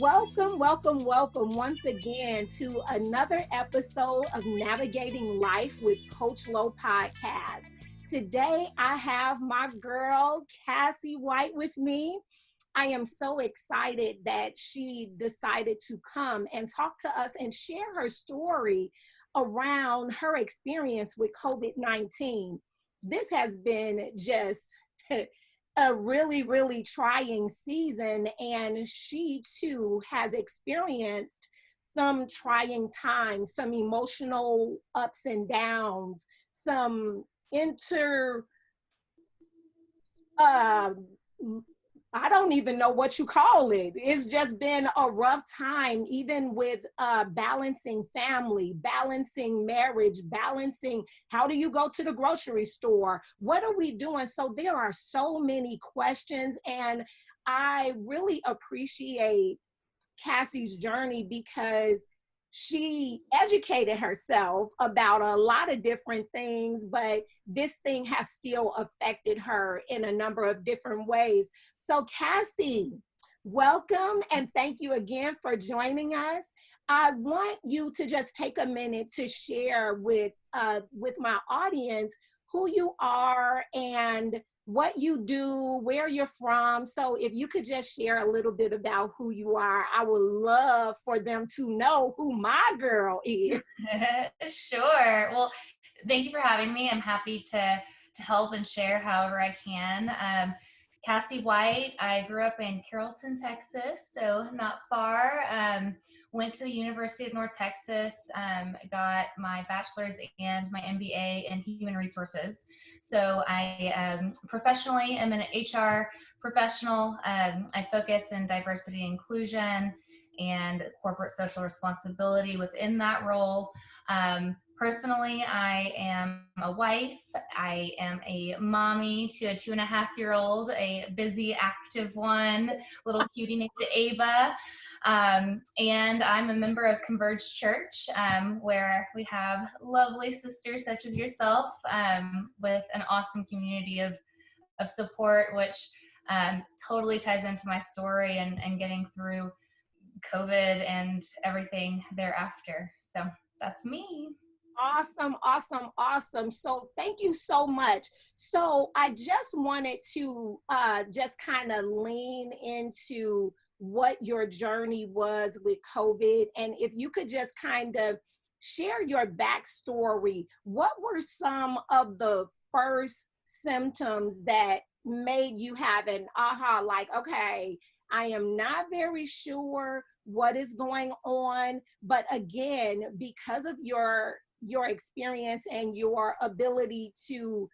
Welcome, welcome, welcome once again to another episode of Navigating Life with Coach Low podcast. Today, I have my girl, Cassie White, with me. I am so excited that she decided to come and talk to us and share her story around her experience with COVID-19. This has been just a really, really trying season, and she too has experienced some trying times, some emotional ups and downs, some I don't even know what you call it. It's just been a rough time, even with balancing family, balancing marriage, balancing how do you go to the grocery store? What are we doing? So there are so many questions, and I really appreciate Cassie's journey because she educated herself about a lot of different things, but this thing has still affected her in a number of different ways. So Cassie, welcome and thank you again for joining us. I want you to just take a minute to share with my audience who you are and what you do, where you're from. So if you could just share a little bit about who you are, I would love for them to know who my girl is. Sure. Well, thank you for having me. I'm happy to help and share however I can. Cassie White, I grew up in Carrollton, Texas, so not far. Went to the University of North Texas, got my bachelor's and my MBA in human resources. So I professionally am an HR professional. I focus in diversity and inclusion and corporate social responsibility within that role. Personally, I am a wife. I am a mommy to a 2.5-year-old, a busy, active one, little cutie named Ava. And I'm a member of Converge Church, where we have lovely sisters such as yourself, with an awesome community of support, which totally ties into my story and getting through COVID and everything thereafter. So that's me. Awesome, awesome, awesome. So thank you so much. So I just wanted to just kind of lean into what your journey was with COVID. And if you could just kind of share your backstory, what were some of the first symptoms that made you have an aha, like, okay, I am not very sure what is going on, but again, because of your experience and your ability to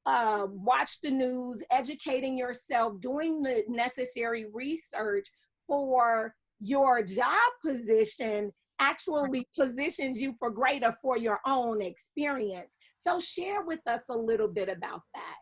watch the news, educating yourself, doing the necessary research for your job position actually positions you for greater for your own experience. So share with us a little bit about that.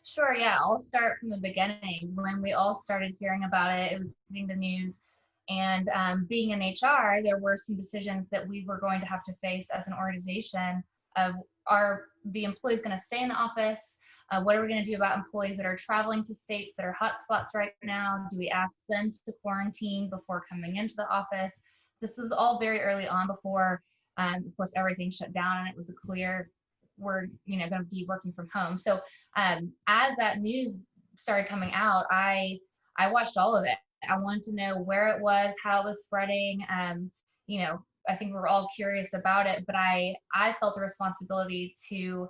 Sure, yeah. I'll start from the beginning. When we all started hearing about it, it was hitting the news. And being in HR, there were some decisions that we were going to have to face as an organization of, are the employees going to stay in the office? What are we going to do about employees that are traveling to states that are hotspots right now? Do we ask them to quarantine before coming into the office? This was all very early on before, of course, everything shut down and it was clear we're going to be working from home. So as that news started coming out, I watched all of it. I wanted to know where it was, how it was spreading. I think we were all curious about it, but I felt a responsibility to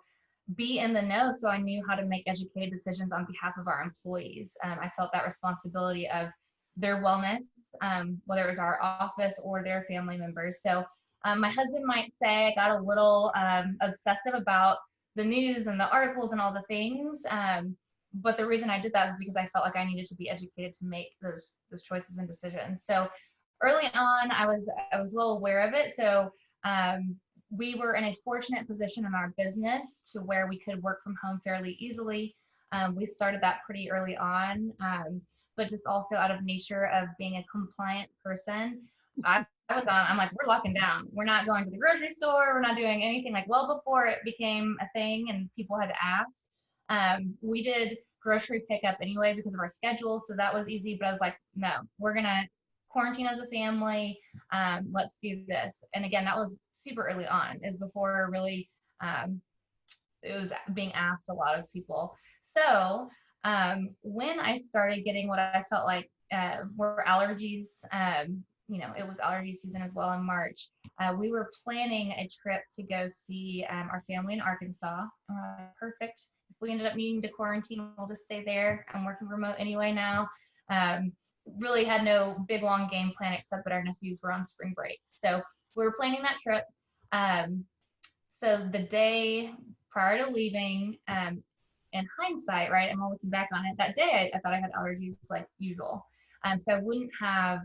be in the know so I knew how to make educated decisions on behalf of our employees. I felt that responsibility of their wellness, whether it was our office or their family members. So my husband might say I got a little obsessive about the news and the articles and all the things. But the reason I did that is because I felt like I needed to be educated to make those choices and decisions. So early on, I was well aware of it. So we were in a fortunate position in our business to where we could work from home fairly easily. We started that pretty early on, but just also out of nature of being a compliant person, I'm like, we're locking down. We're not going to the grocery store. We're not doing anything, like, well before it became a thing and people had to ask. We did grocery pickup anyway because of our schedule, so that was easy. But I was like, no, we're gonna quarantine as a family. Let's do this. And again, that was super early on. It was before really it was being asked a lot of people. So when I started getting what I felt like were allergies, it was allergy season as well in March. We were planning a trip to go see our family in Arkansas. Perfect. If we ended up needing to quarantine, we'll just stay there. I'm working remote anyway now. Really had no big long game plan except that our nephews were on spring break. So we were planning that trip. So the day prior to leaving, in hindsight, right, I'm all looking back on it, that day I thought I had allergies like usual. So I wouldn't have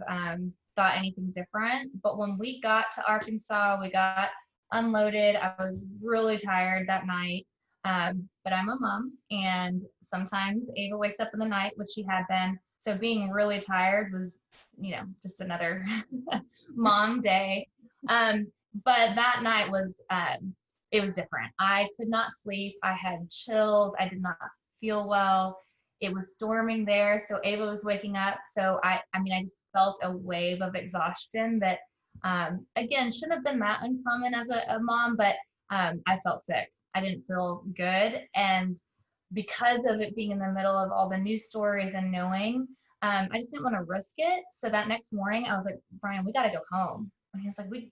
thought anything different. But when we got to Arkansas, we got unloaded. I was really tired that night. But I'm a mom, and sometimes Ava wakes up in the night, which she had been. So being really tired was, just another mom day. But that night was, it was different. I could not sleep. I had chills. I did not feel well. It was storming there. So Ava was waking up. So I just felt a wave of exhaustion that, again, shouldn't have been that uncommon as a mom, but I felt sick. I didn't feel good. And because of it being in the middle of all the news stories and knowing, I just didn't want to risk it. So that next morning I was like, Brian, we got to go home. And he was like, we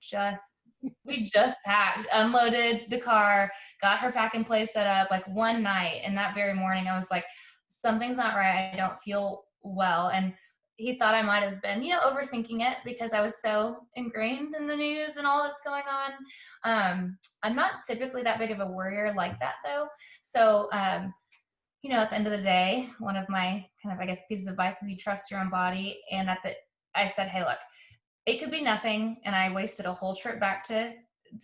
just packed, unloaded the car, got her pack and play set up like one night. And that very morning I was like, something's not right. I don't feel well. And he thought I might have been, overthinking it because I was so ingrained in the news and all that's going on. I'm not typically that big of a worrier like that though. So, at the end of the day, one of my kind of, pieces of advice is you trust your own body. And I said, hey, look, it could be nothing. And I wasted a whole trip back to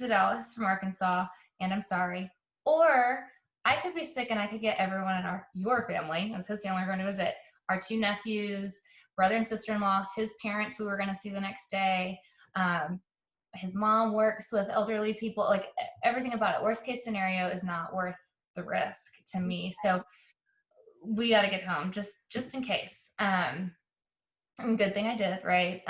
Dallas from Arkansas, and I'm sorry. Or I could be sick and I could get everyone in your family, as his family we're going to visit, our 2 nephews, brother and sister-in-law, his parents who we're going to see the next day. His mom works with elderly people, like everything about it. Worst case scenario is not worth the risk to me. So we got to get home just in case. And good thing I did, right?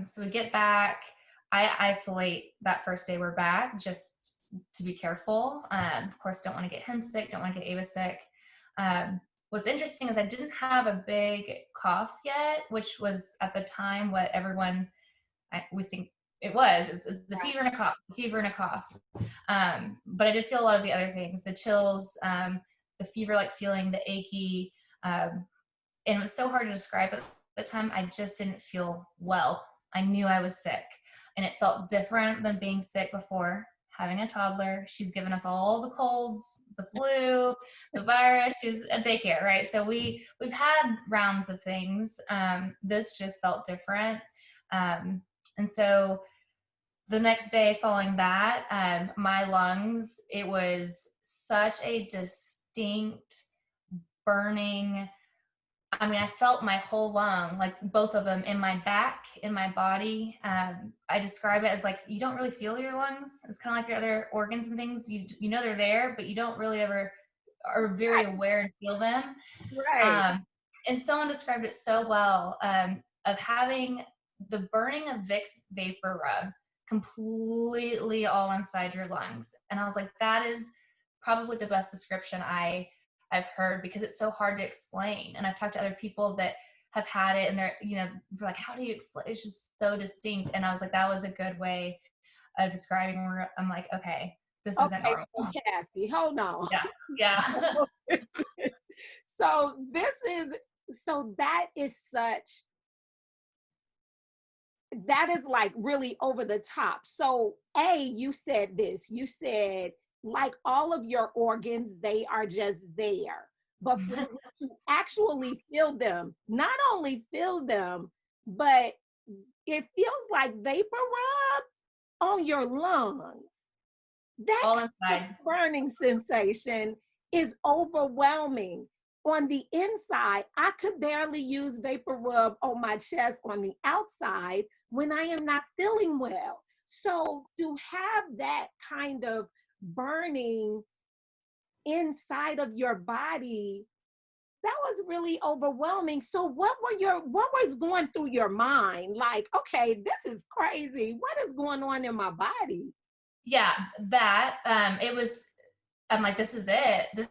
So we get back. I isolate that first day we're back just to be careful. Of course, don't want to get him sick, don't want to get Ava sick. What's interesting is I didn't have a big cough yet, which was at the time what everyone, we think it was. It's a fever and a cough, but I did feel a lot of the other things, the chills, the fever-like feeling, the achy, and it was so hard to describe at the time. I just didn't feel well. I knew I was sick, and it felt different than being sick before. Having a toddler, she's given us all the colds, the flu, the virus. She's at daycare, right? So we've had rounds of things. This just felt different, and so the next day following that, my lungs, it was such a distinct burning. I felt my whole lung, like both of them in my back, in my body. I describe it as like, you don't really feel your lungs. It's kind of like your other organs and things. You know they're there, but you don't really ever are very aware and feel them. Right. And someone described it so well, of having the burning of Vicks vapor rub completely all inside your lungs. And I was like, that is probably the best description I've heard, because it's so hard to explain. And I've talked to other people that have had it, and they're like, how do you explain? It's just so distinct. And I was like, that was a good way of describing where I'm like, okay, this isn't normal. Cassie, hold on. Yeah. So that is like really over the top. So you said this, you said like all of your organs, they are just there. But for you to actually feel them, not only feel them, but it feels like vapor rub on your lungs. That all inside burning sensation is overwhelming. On the inside, I could barely use vapor rub on my chest on the outside when I am not feeling well. So to have that kind of burning inside of your body, That was really overwhelming. So what was going through your mind? Like, okay, this is crazy. What is going on in my body? Yeah, that it was, I'm like, this is it. This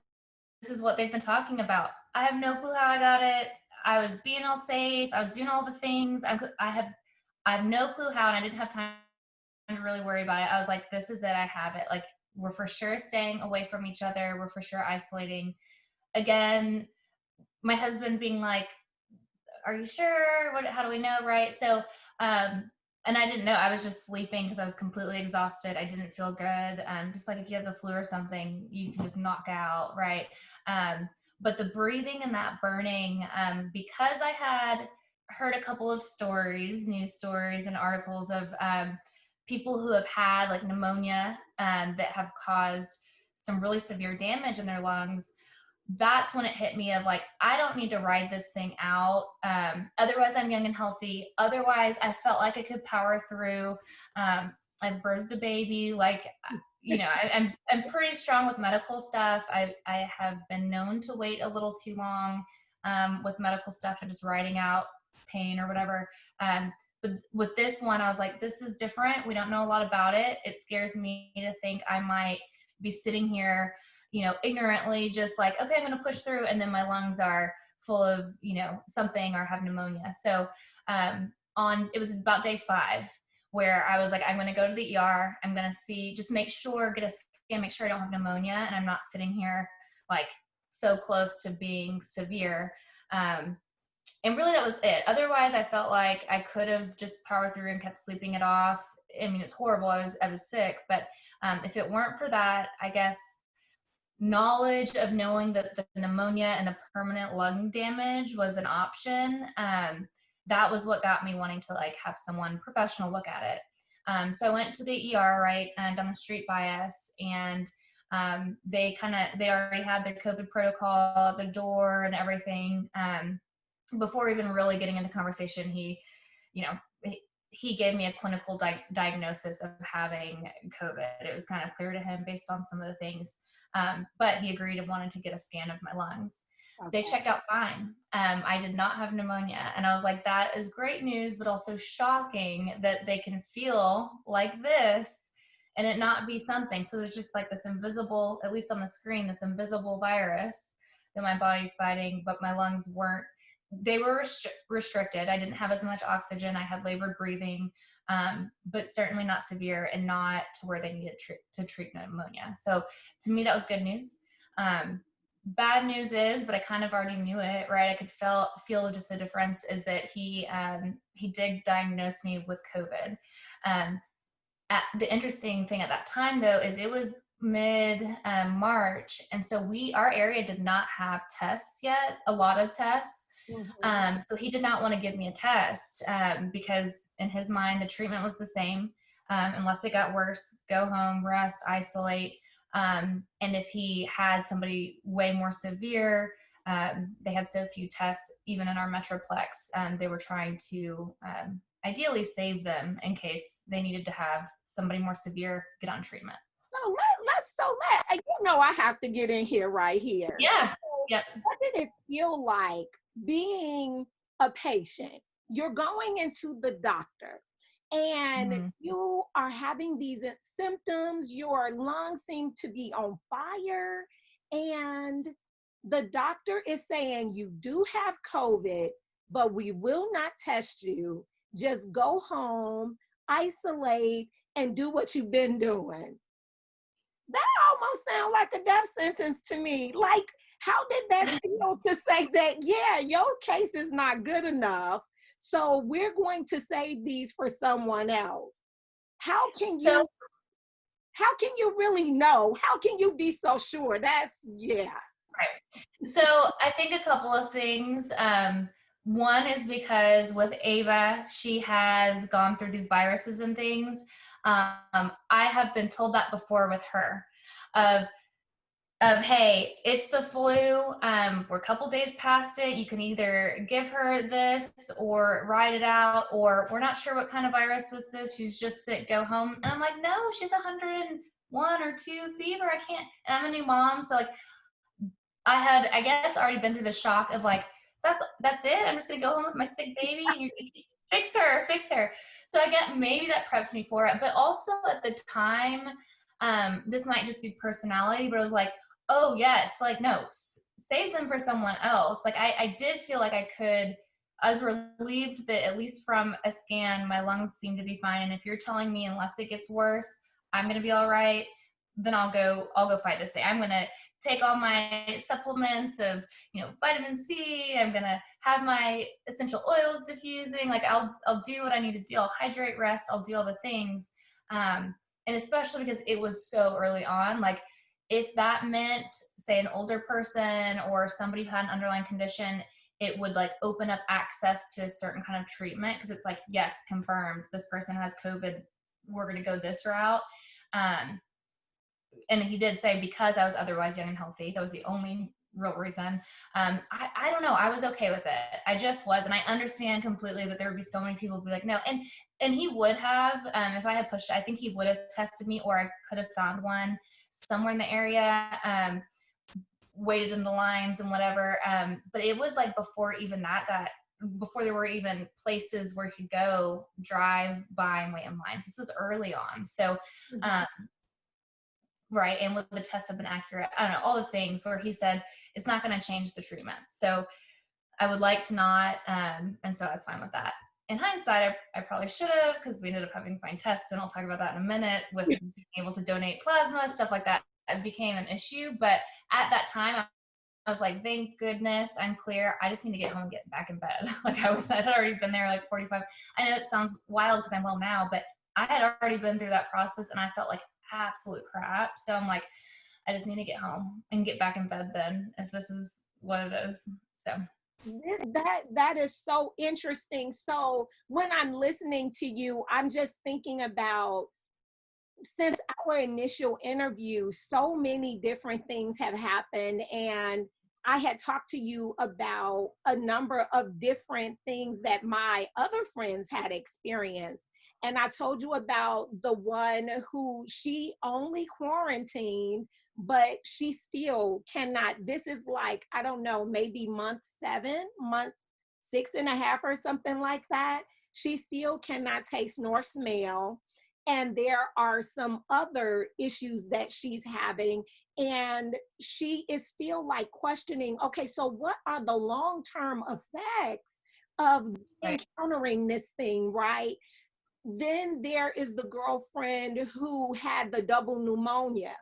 is what they've been talking about. I have no clue how I got it. I was being all safe. I was doing all the things. I have no clue how, and I didn't have time to really worry about it. I was like, this is it. I have it. Like, we're for sure staying away from each other. We're for sure isolating. Again, my husband being like, are you sure? How do we know? Right. So, and I didn't know. I was just sleeping because I was completely exhausted. I didn't feel good. Just like if you have the flu or something, you can just knock out. Right. But the breathing and that burning, because I had heard a couple of stories, news stories and articles of people who have had like pneumonia that have caused some really severe damage in their lungs. That's when it hit me of like, I don't need to ride this thing out. Otherwise I'm young and healthy. Otherwise I felt like I could power through. I've birthed a baby. Like, you know, I'm pretty strong with medical stuff. I have been known to wait a little too long with medical stuff and just riding out pain or whatever. But with this one, I was like, this is different. We don't know a lot about it. It scares me to think I might be sitting here, you know, ignorantly just like, okay, I'm going to push through. And then my lungs are full of, you know, something or have pneumonia. So it was about day 5 where I was like, I'm going to go to the ER. I'm going to see, just make sure, get a scan, make sure I don't have pneumonia. And I'm not sitting here like so close to being severe. And really that was it. Otherwise I felt like I could have just powered through and kept sleeping it off. I mean, it's horrible. I was sick, but if it weren't for that, I guess knowledge of knowing that the pneumonia and the permanent lung damage was an option, that was what got me wanting to like have someone professional look at it. So I went to the ER right down the street by us, and they already had their COVID protocol at the door and everything. Before even really getting into conversation, he gave me a clinical diagnosis of having COVID. It was kind of clear to him based on some of the things. But he agreed and wanted to get a scan of my lungs. Okay. They checked out fine. I did not have pneumonia. And I was like, that is great news, but also shocking that they can feel like this and it not be something. So there's just like this invisible, at least on the screen, this invisible virus that my body's fighting, but my lungs weren't. They were restricted. I didn't have as much oxygen. I had labored breathing, but certainly not severe and not to where they needed to treat pneumonia. So to me, that was good news. Bad news is, but I kind of already knew it, right? I could feel just the difference is that he did diagnose me with COVID. The interesting thing at that time though, is it was mid March. And so our area did not have tests yet, a lot of tests. Mm-hmm. So he did not want to give me a test because in his mind, the treatment was the same. Unless it got worse, go home, rest, isolate. And if he had somebody way more severe, they had so few tests, even in our Metroplex, they were trying to ideally save them in case they needed to have somebody more severe get on treatment. So I have to get in here right here. Yeah. Yep. What did it feel like being a patient? You're going into the doctor and mm-hmm. you are having these symptoms, your lungs seem to be on fire, and the doctor is saying you do have COVID, but we will not test you. Just go home, isolate, and do what you've been doing. That almost sounds like a death sentence to me. Like, how did that feel to say that, yeah, your case is not good enough, so we're going to save these for someone else? How can you really know? How can you be so sure? Yeah. Right. So I think a couple of things. One is because with Ava, she has gone through these viruses and things. I have been told that before with her of hey, it's the flu. We're a couple days past it. You can either give her this or ride it out, or we're not sure what kind of virus this is. She's just sick, go home. And I'm like, no, she's 101 or 2 fever. I can't. And I'm a new mom. So like, I had, I guess, already been through the shock of like, that's it. I'm just gonna go home with my sick baby, and you're thinking, fix her, fix her. So I get maybe that prepped me for it, but also at the time, this might just be personality, but I was like, oh yes, like no, save them for someone else. Like I did feel like I could. I was relieved that at least from a scan, my lungs seem to be fine. And if you're telling me unless it gets worse, I'm gonna be all right, then I'll go fight this thing. I'm gonna take all my supplements of, you know, vitamin C. I'm gonna have my essential oils diffusing. Like I'll do what I need to do. I'll hydrate, rest. I'll do all the things. And especially because it was so early on. Like if that meant, say, an older person or somebody who had an underlying condition, it would like open up access to a certain kind of treatment because it's like, yes, confirmed, this person has COVID. We're gonna go this route. And he did say because I was otherwise young and healthy, that was the only real reason. I don't know. I was okay with it. I just was. And I understand completely that there would be so many people who would be like, no. And he would have, if I had pushed, I think he would have tested me, or I could have found one somewhere in the area, waited in the lines and whatever. But it was like before even that before there were even places where you could go drive by and wait in lines. This was early on. So, right. And would the tests have been accurate? I don't know, all the things where he said it's not going to change the treatment. So I would like to not. And so I was fine with that. In hindsight, I probably should have, because we ended up having to find tests, and I'll talk about that in a minute, with being able to donate plasma, stuff like that. It became an issue. But at that time, I was like, thank goodness I'm clear. I just need to get home and get back in bed. Like I'd already been there like 45. I know it sounds wild because I'm well now, but I had already been through that process and I felt like absolute crap. So I'm like, I just need to get home and get back in bed then, if this is what it is. So that is so interesting. So when I'm listening to you, I'm just thinking about, since our initial interview, so many different things have happened, and I had talked to you about a number of different things that my other friends had experienced. And I told you about the one who, she only quarantined, but she still cannot. This is like, I don't know, maybe month 7, month 6.5 or something like that. She still cannot taste nor smell. And there are some other issues that she's having. And she is still like questioning, okay, so what are the long-term effects of encountering this thing, right? Then there is the girlfriend who had the double pneumonia.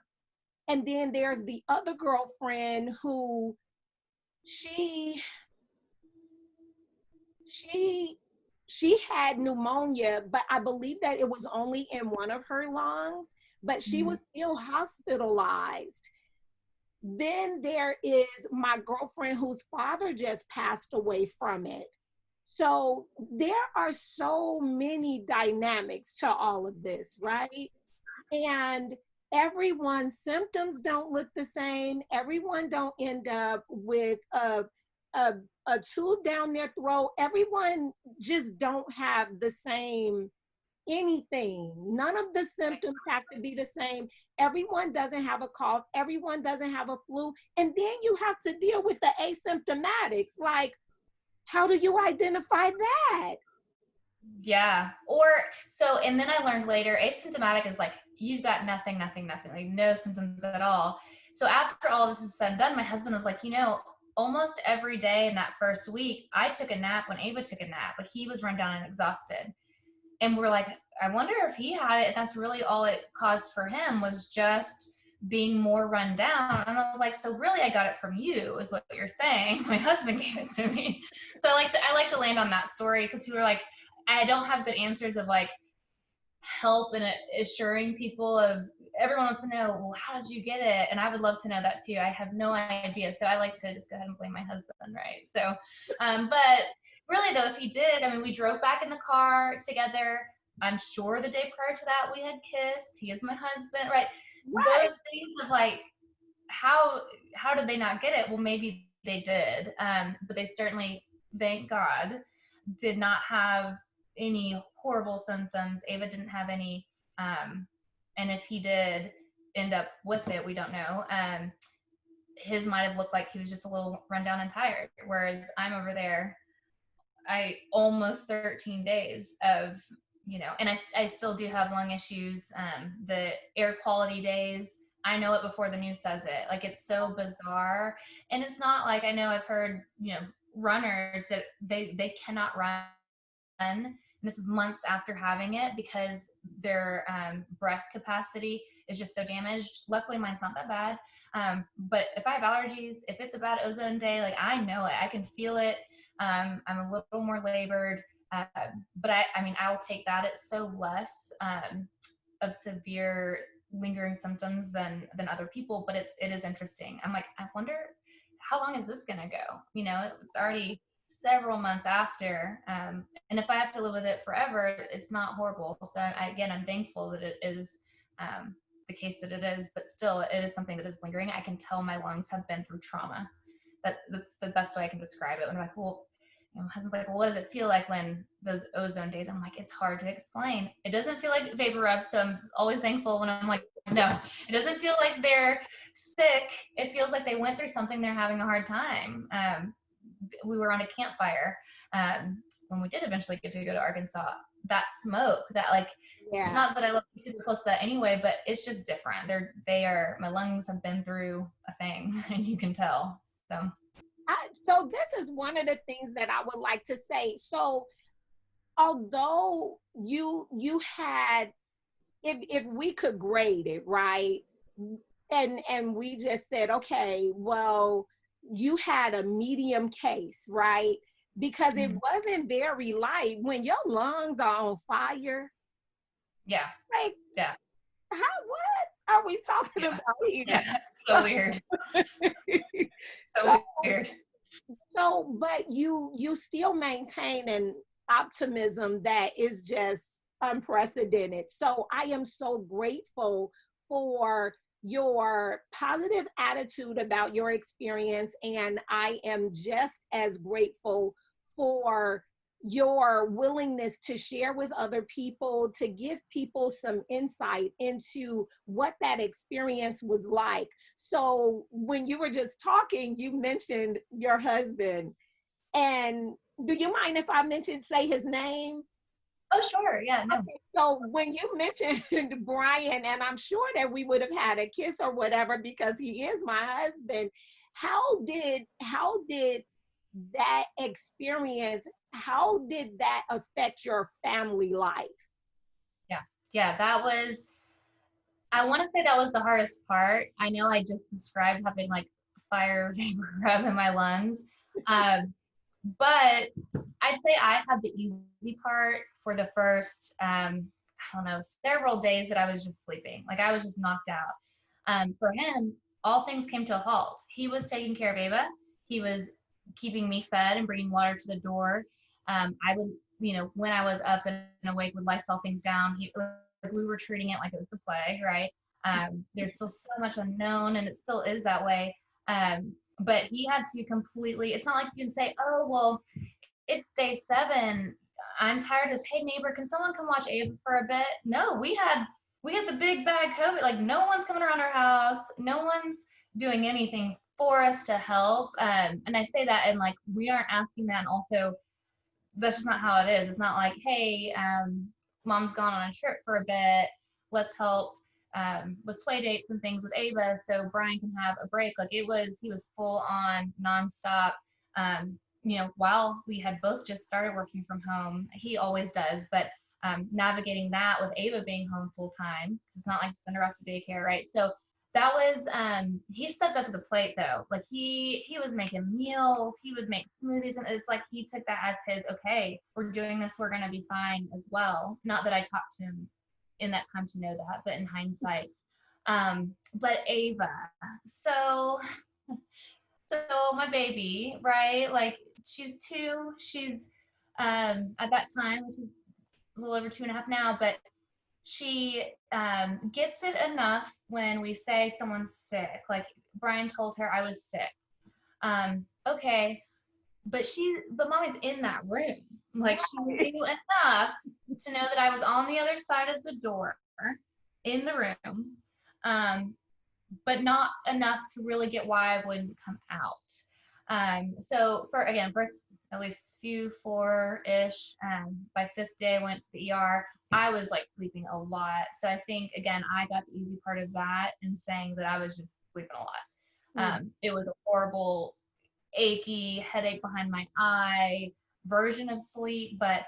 And then there's the other girlfriend who she had pneumonia, but I believe that it was only in one of her lungs, but she was still hospitalized. Then there is my girlfriend whose father just passed away from it. So there are so many dynamics to all of this, right? And everyone's symptoms don't look the same. Everyone don't end up with a, a tube down their throat. Everyone just don't have the same anything. None of the symptoms have to be the same. Everyone doesn't have a cough. Everyone doesn't have a flu. And then you have to deal with the asymptomatics. Like, how do you identify that? yeah. Or so, and then I learned later, asymptomatic is like, you've got nothing, like no symptoms at all. So after all this is said and done, my husband was like, you know, almost every day in that first week, I took a nap when Ava took a nap. Like he was run down and exhausted. And we're like, I wonder if he had it. That's really all it caused for him, was just being more run down. And I was like, so really I got it from you, is what you're saying. My husband gave it to me. So I like to land on that story, because people are like, I don't have good answers of like help and assuring people of, everyone wants to know, well, how did you get it? And I would love to know that too. I have no idea. So I like to just go ahead and blame my husband, right? So, but really though, if he did, I mean, we drove back in the car together. I'm sure the day prior to that we had kissed. He is my husband, right? Those things of like, how did they not get it? Well, maybe they did. But they certainly, thank God, did not have any horrible symptoms. Ava didn't have any. And if he did end up with it, we don't know. his might have looked like he was just a little run down and tired. Whereas I'm over there, I almost 13 days of, and I still do have lung issues. The air quality days, I know it before the news says it. Like, it's so bizarre. And it's not like, I know I've heard, runners that they cannot run. And this is months after having it because their breath capacity is just so damaged. Luckily, mine's not that bad. But if I have allergies, if it's a bad ozone day, like, I know it, I can feel it. I'm a little more labored, but I'll take that. It's so less of severe lingering symptoms than other people, but it is interesting. I'm like, I wonder how long is this gonna go? It's already several months after, and if I have to live with it forever, it's not horrible. So I'm thankful that it is the case that it is, but still, it is something that is lingering. I can tell my lungs have been through trauma. That's the best way I can describe it. When I'm like, well, my husband's like, well, what does it feel like when those ozone days? I'm like, it's hard to explain. It doesn't feel like vapor rub, so I'm always thankful when I'm like, no, it doesn't feel like they're sick. It feels like they went through something, they're having a hard time. We were on a campfire when we did eventually get to go to Arkansas. That smoke, not that I love to be super close to that anyway, but it's just different. My lungs have been through a thing, and you can tell. So this is one of the things that I would like to say. So although you had, if we could grade it, right, and we just said, okay, well, you had a medium case, right? Because it wasn't very light. When your lungs are on fire, yeah, like, yeah, what are we talking about here? Yeah, so weird. So weird. So, but you still maintain an optimism that is just unprecedented. So I am so grateful for your positive attitude about your experience. And I am just as grateful for your willingness to share with other people, to give people some insight into what that experience was like. So when you were just talking, you mentioned your husband. And do you mind if I say his name? Oh, sure. Yeah, no. Okay, so when you mentioned Brian, and I'm sure that we would have had a kiss or whatever because he is my husband, how did that experience, how did that affect your family life? Yeah, that was, I want to say that was the hardest part. I know I just described having like fire vapor rub in my lungs. But I'd say I had the easy part for the first, several days that I was just sleeping. Like, I was just knocked out. For him, all things came to a halt. He was taking care of Ava. He was keeping me fed and bringing water to the door. I would, when I was up and awake, would Lysol things down. We were treating it like it was the plague, right? There's still so much unknown, and it still is that way. But he had to completely, it's not like you can say, oh, well, it's day 7. I'm tired as, hey, neighbor, can someone come watch Ava for a bit? No, we had the big bad COVID. Like, no one's coming around our house. No one's doing anything for us to help. And I say that, and like, we aren't asking that. And also, that's just not how it is. It's not like, hey, mom's gone on a trip for a bit. Let's help with play dates and things with Ava so Brian can have a break. Like, he was full on nonstop. While we had both just started working from home, he always does, but navigating that with Ava being home full time, because it's not like to send her off to daycare, right? So that was, he stepped up to the plate though. Like, he was making meals, he would make smoothies, and it's like he took that as his, okay, we're doing this, we're gonna be fine as well. Not that I talked to him in that time to know that, but in hindsight. But Ava, so my baby, right? Like, she's 2, she's at that time, which is a little over 2.5 now, but she gets it enough when we say someone's sick. Like, Brian told her I was sick. Okay, but mommy's in that room. Like, she knew enough to know that I was on the other side of the door in the room. but not enough to really get why I wouldn't come out. So first at least few 4-ish, by 5th day I went to the ER. I was like sleeping a lot. So I think, again, I got the easy part of that in saying that I was just sleeping a lot. It was a horrible, achy headache behind my eye version of sleep, but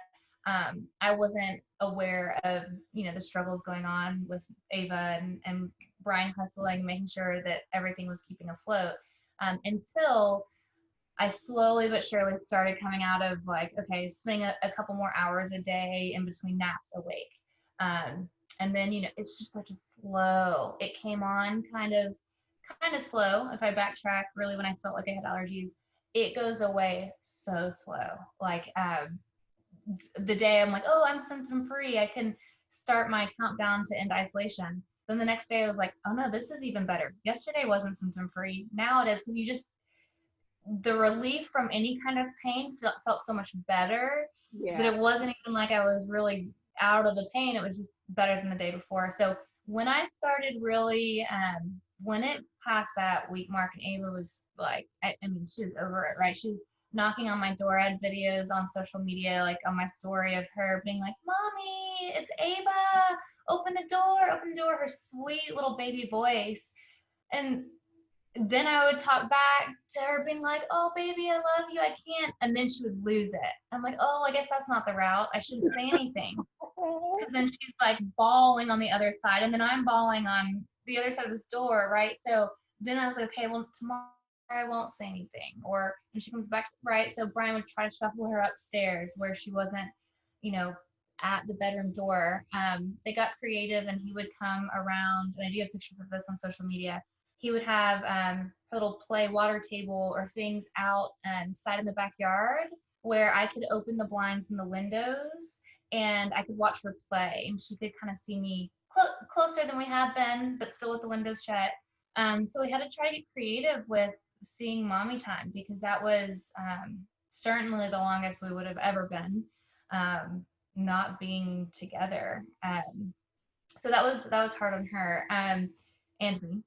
I wasn't aware of, the struggles going on with Ava and Brian hustling, making sure that everything was keeping afloat, until I slowly but surely started coming out of like, okay, spending a couple more hours a day in between naps awake. And then, it's just such a slow, it came on kind of slow. If I backtrack, really, when I felt like I had allergies, it goes away so slow. Like, the day I'm like, oh, I'm symptom free, I can start my countdown to end isolation. Then the next day I was like, oh no, this is even better. Yesterday wasn't symptom free. Now it is, because the relief from any kind of pain felt so much better. Yeah. That it wasn't even like I was really out of the pain. It was just better than the day before. So when I started really, when it passed that week mark, and Ava was like, I mean, she was over it, right? She was knocking on my door. I had videos on social media, like on my story, of her being like, Mommy, it's Ava. Open the door, her sweet little baby voice. And then I would talk back to her being like, oh, baby, I love you, I can't. And then she would lose it. I'm like, oh, I guess that's not the route. I shouldn't say anything. Because then she's like bawling on the other side. And then I'm bawling on the other side of this door, right? So then I was like, okay, well, tomorrow I won't say anything. Or when she comes back, right? So Brian would try to shuffle her upstairs where she wasn't, at the bedroom door. They got creative, and he would come around, and I do have pictures of this on social media. He would have a little play water table or things out side in the backyard where I could open the blinds and the windows, and I could watch her play, and she could kind of see me closer than we have been, but still with the windows shut. So we had to try to get creative with seeing mommy time, because that was certainly the longest we would have ever been not being together. So that was hard on her and me.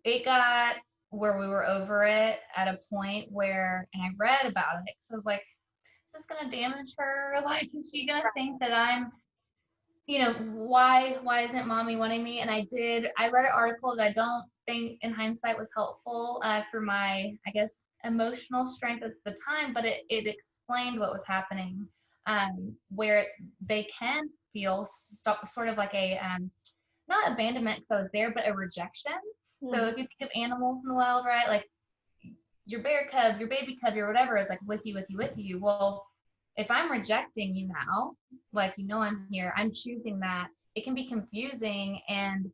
It got where we were over it at a point where, and I read about it, so I was like, is this going to damage her? Like, is she going to think that I'm, why isn't mommy wanting me? And I read an article that I don't think in hindsight was helpful for my, I guess, emotional strength at the time, but it explained what was happening, where they can feel sort of like a, not abandonment because I was there, but a rejection. So if you think of animals in the wild, right, like your bear cub, your baby cub, your whatever is like with you. Well, if I'm rejecting you now, like, I'm here, I'm choosing that, it can be confusing. And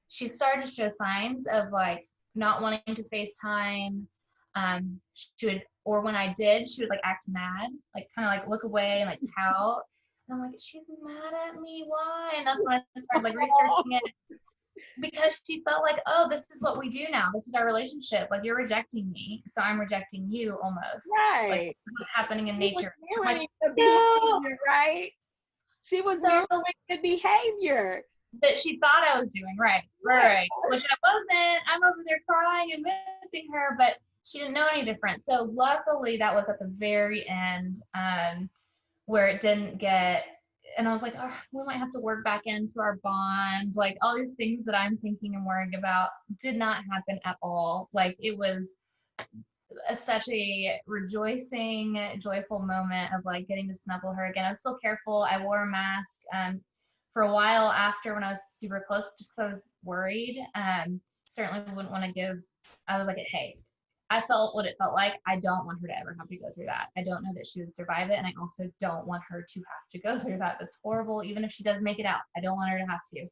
she started to show signs of like not wanting to FaceTime. She would, or when I did, she would like act mad, like kind of like look away and like pout. And I'm like, she's mad at me, why? And that's when I started like researching it. Because she felt like, oh, this is what we do now. This is our relationship. Like, you're rejecting me, so I'm rejecting you almost. Right. Like, what's happening in nature. Like, the behavior, right? She was mirroring the behavior that she thought I was doing. Right. Which I wasn't. I'm over there crying and missing her, but she didn't know any different. So luckily, that was at the very end, where it didn't get. And I was like, oh, we might have to work back into our bond. Like, all these things that I'm thinking and worrying about did not happen at all. Like, it was such a rejoicing, joyful moment of like getting to snuggle her again. I was still careful. I wore a mask for a while after, when I was super close, just because I was worried. Certainly wouldn't want to give. I was like, hey, I felt what it felt like. I don't want her to ever have to go through that. I don't know that she would survive it. And I also don't want her to have to go through that. That's horrible. Even if she does make it out, I don't want her to have to.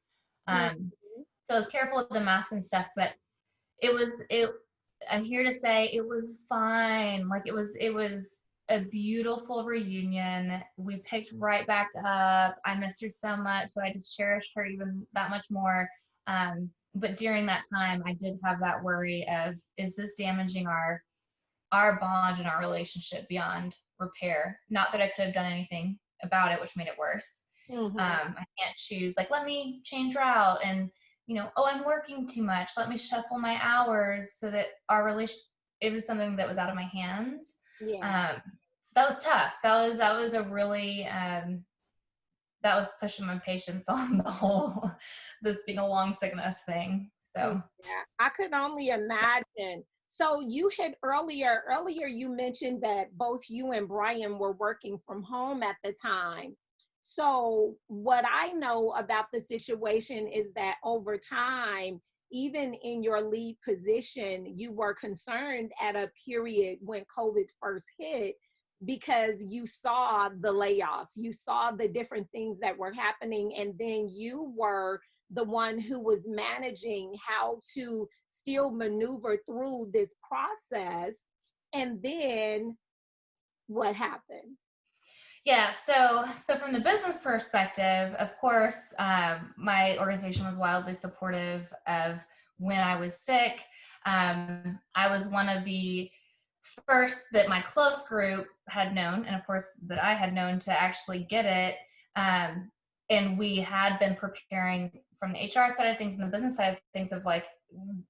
So I was careful with the mask and stuff, but I'm here to say it was fine. Like, it was a beautiful reunion. We picked right back up. I missed her so much. So I just cherished her even that much more. But during that time, I did have that worry of, is this damaging our bond and our relationship beyond repair? Not that I could have done anything about it, which made it worse. I can't choose, like, let me change route and oh, I'm working too much. Let me shuffle my hours so that our relation, it was something that was out of my hands. Yeah. So that was tough. That was a really, that was pushing my patience on the whole, this being a long sickness thing. So. Yeah, I could only imagine. So you had earlier you mentioned that both you and Brian were working from home at the time. So what I know about the situation is that over time, even in your lead position, you were concerned at a period when COVID first hit because you saw the layoffs, you saw the different things that were happening, and then you were the one who was managing how to still maneuver through this process. And then what happened? Yeah, so from the business perspective, of course, my organization was wildly supportive of when I was sick. I was one of the first that my close group had known, and of course that I had known to actually get it. And we had been preparing from the HR side of things and the business side of things of like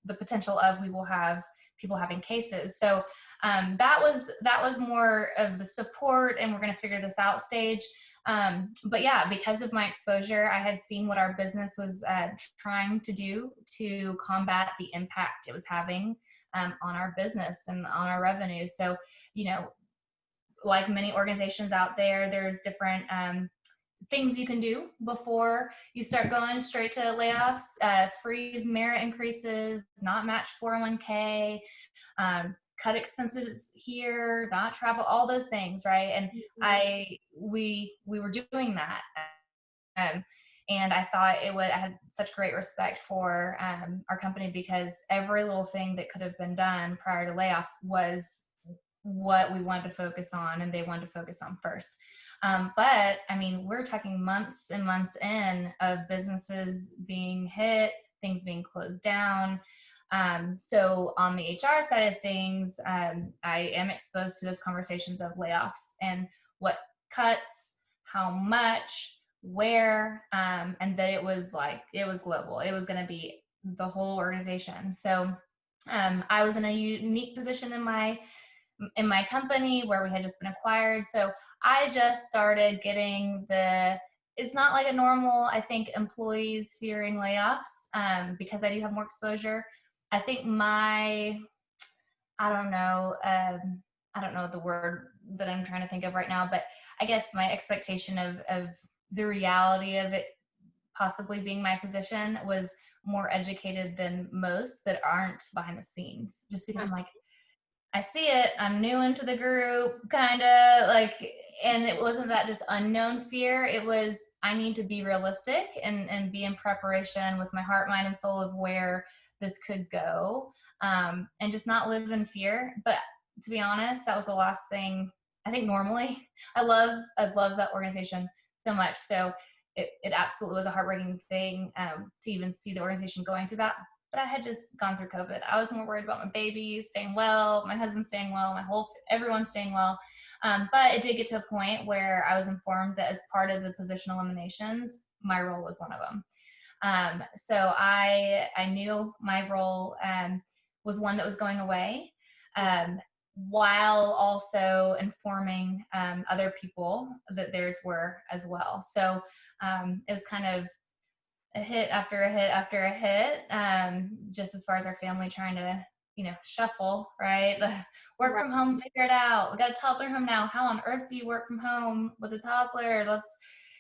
the potential of we will have people having cases. So that was more of the support and we're going to figure this out stage. But yeah, because of my exposure, I had seen what our business was trying to do to combat the impact it was having on our business and on our revenue. So, like many organizations out there, there's different things you can do before you start going straight to layoffs, freeze merit increases, not match 401k, cut expenses here, not travel, all those things, right? And we were doing that. And I thought I had such great respect for our company because every little thing that could have been done prior to layoffs was what we wanted to focus on and they wanted to focus on first. But I mean, we're talking months and months in of businesses being hit, things being closed down. So on the HR side of things, I am exposed to those conversations of layoffs and what cuts, how much, where, and that it was global. It was going to be the whole organization. So I was in a unique position in my company where we had just been acquired. So I just started getting it's not like a normal, I think, employees fearing layoffs because I do have more exposure. I think I don't know the word that I'm trying to think of right now, but I guess my expectation of the reality of it possibly being my position was more educated than most that aren't behind the scenes, just because I'm like, I see it, I'm new into the group, kind of like, and it wasn't that just unknown fear. It was, I need to be realistic and be in preparation with my heart, mind, and soul of where this could go, and just not live in fear. But to be honest, that was the last thing. I think normally I love that organization so much. So it absolutely was a heartbreaking thing to even see the organization going through that. But I had just gone through COVID. I was more worried about my baby staying well, my husband staying well, everyone staying well. But it did get to a point where I was informed that as part of the position eliminations, my role was one of them. So I knew my role was one that was going away, while also informing other people that theirs were as well. So it was kind of a hit after a hit after a hit, just as far as our family trying to, shuffle, right? Work from home, figure it out. We got a toddler home now. How on earth do you work from home with a toddler?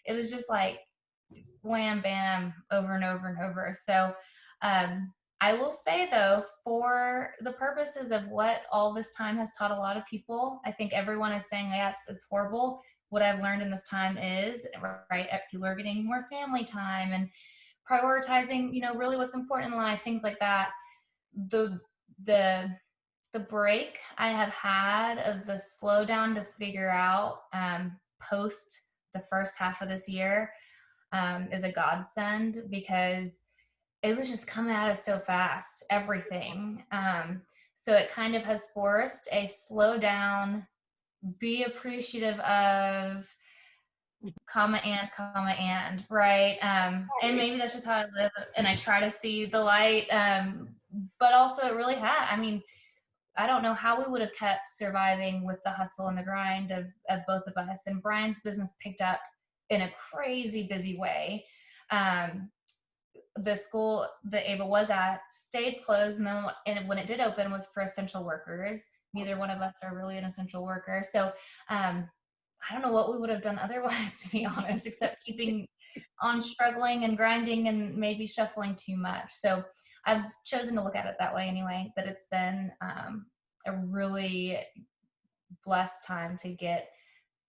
It was just like wham, bam, over and over and over. So I will say though, for the purposes of what all this time has taught a lot of people, I think everyone is saying, yes, it's horrible. What I've learned in this time is, right, people are getting more family time and prioritizing, really what's important in life, things like that. The break I have had of the slowdown to figure out post the first half of this year is a godsend because it was just coming at us so fast, everything. So it kind of has forced a slow down, be appreciative of comma, and, right? And maybe that's just how I live, and I try to see the light. But also it really I mean, I don't know how we would have kept surviving with the hustle and the grind of both of us. And Brian's business picked up in a crazy busy way. The school that Ava was at stayed closed, and then when it did open was for essential workers. Neither one of us are really an essential worker. So I don't know what we would have done otherwise, to be honest, except keeping on struggling and grinding and maybe shuffling too much. So I've chosen to look at it that way anyway, that it's been a really blessed time to get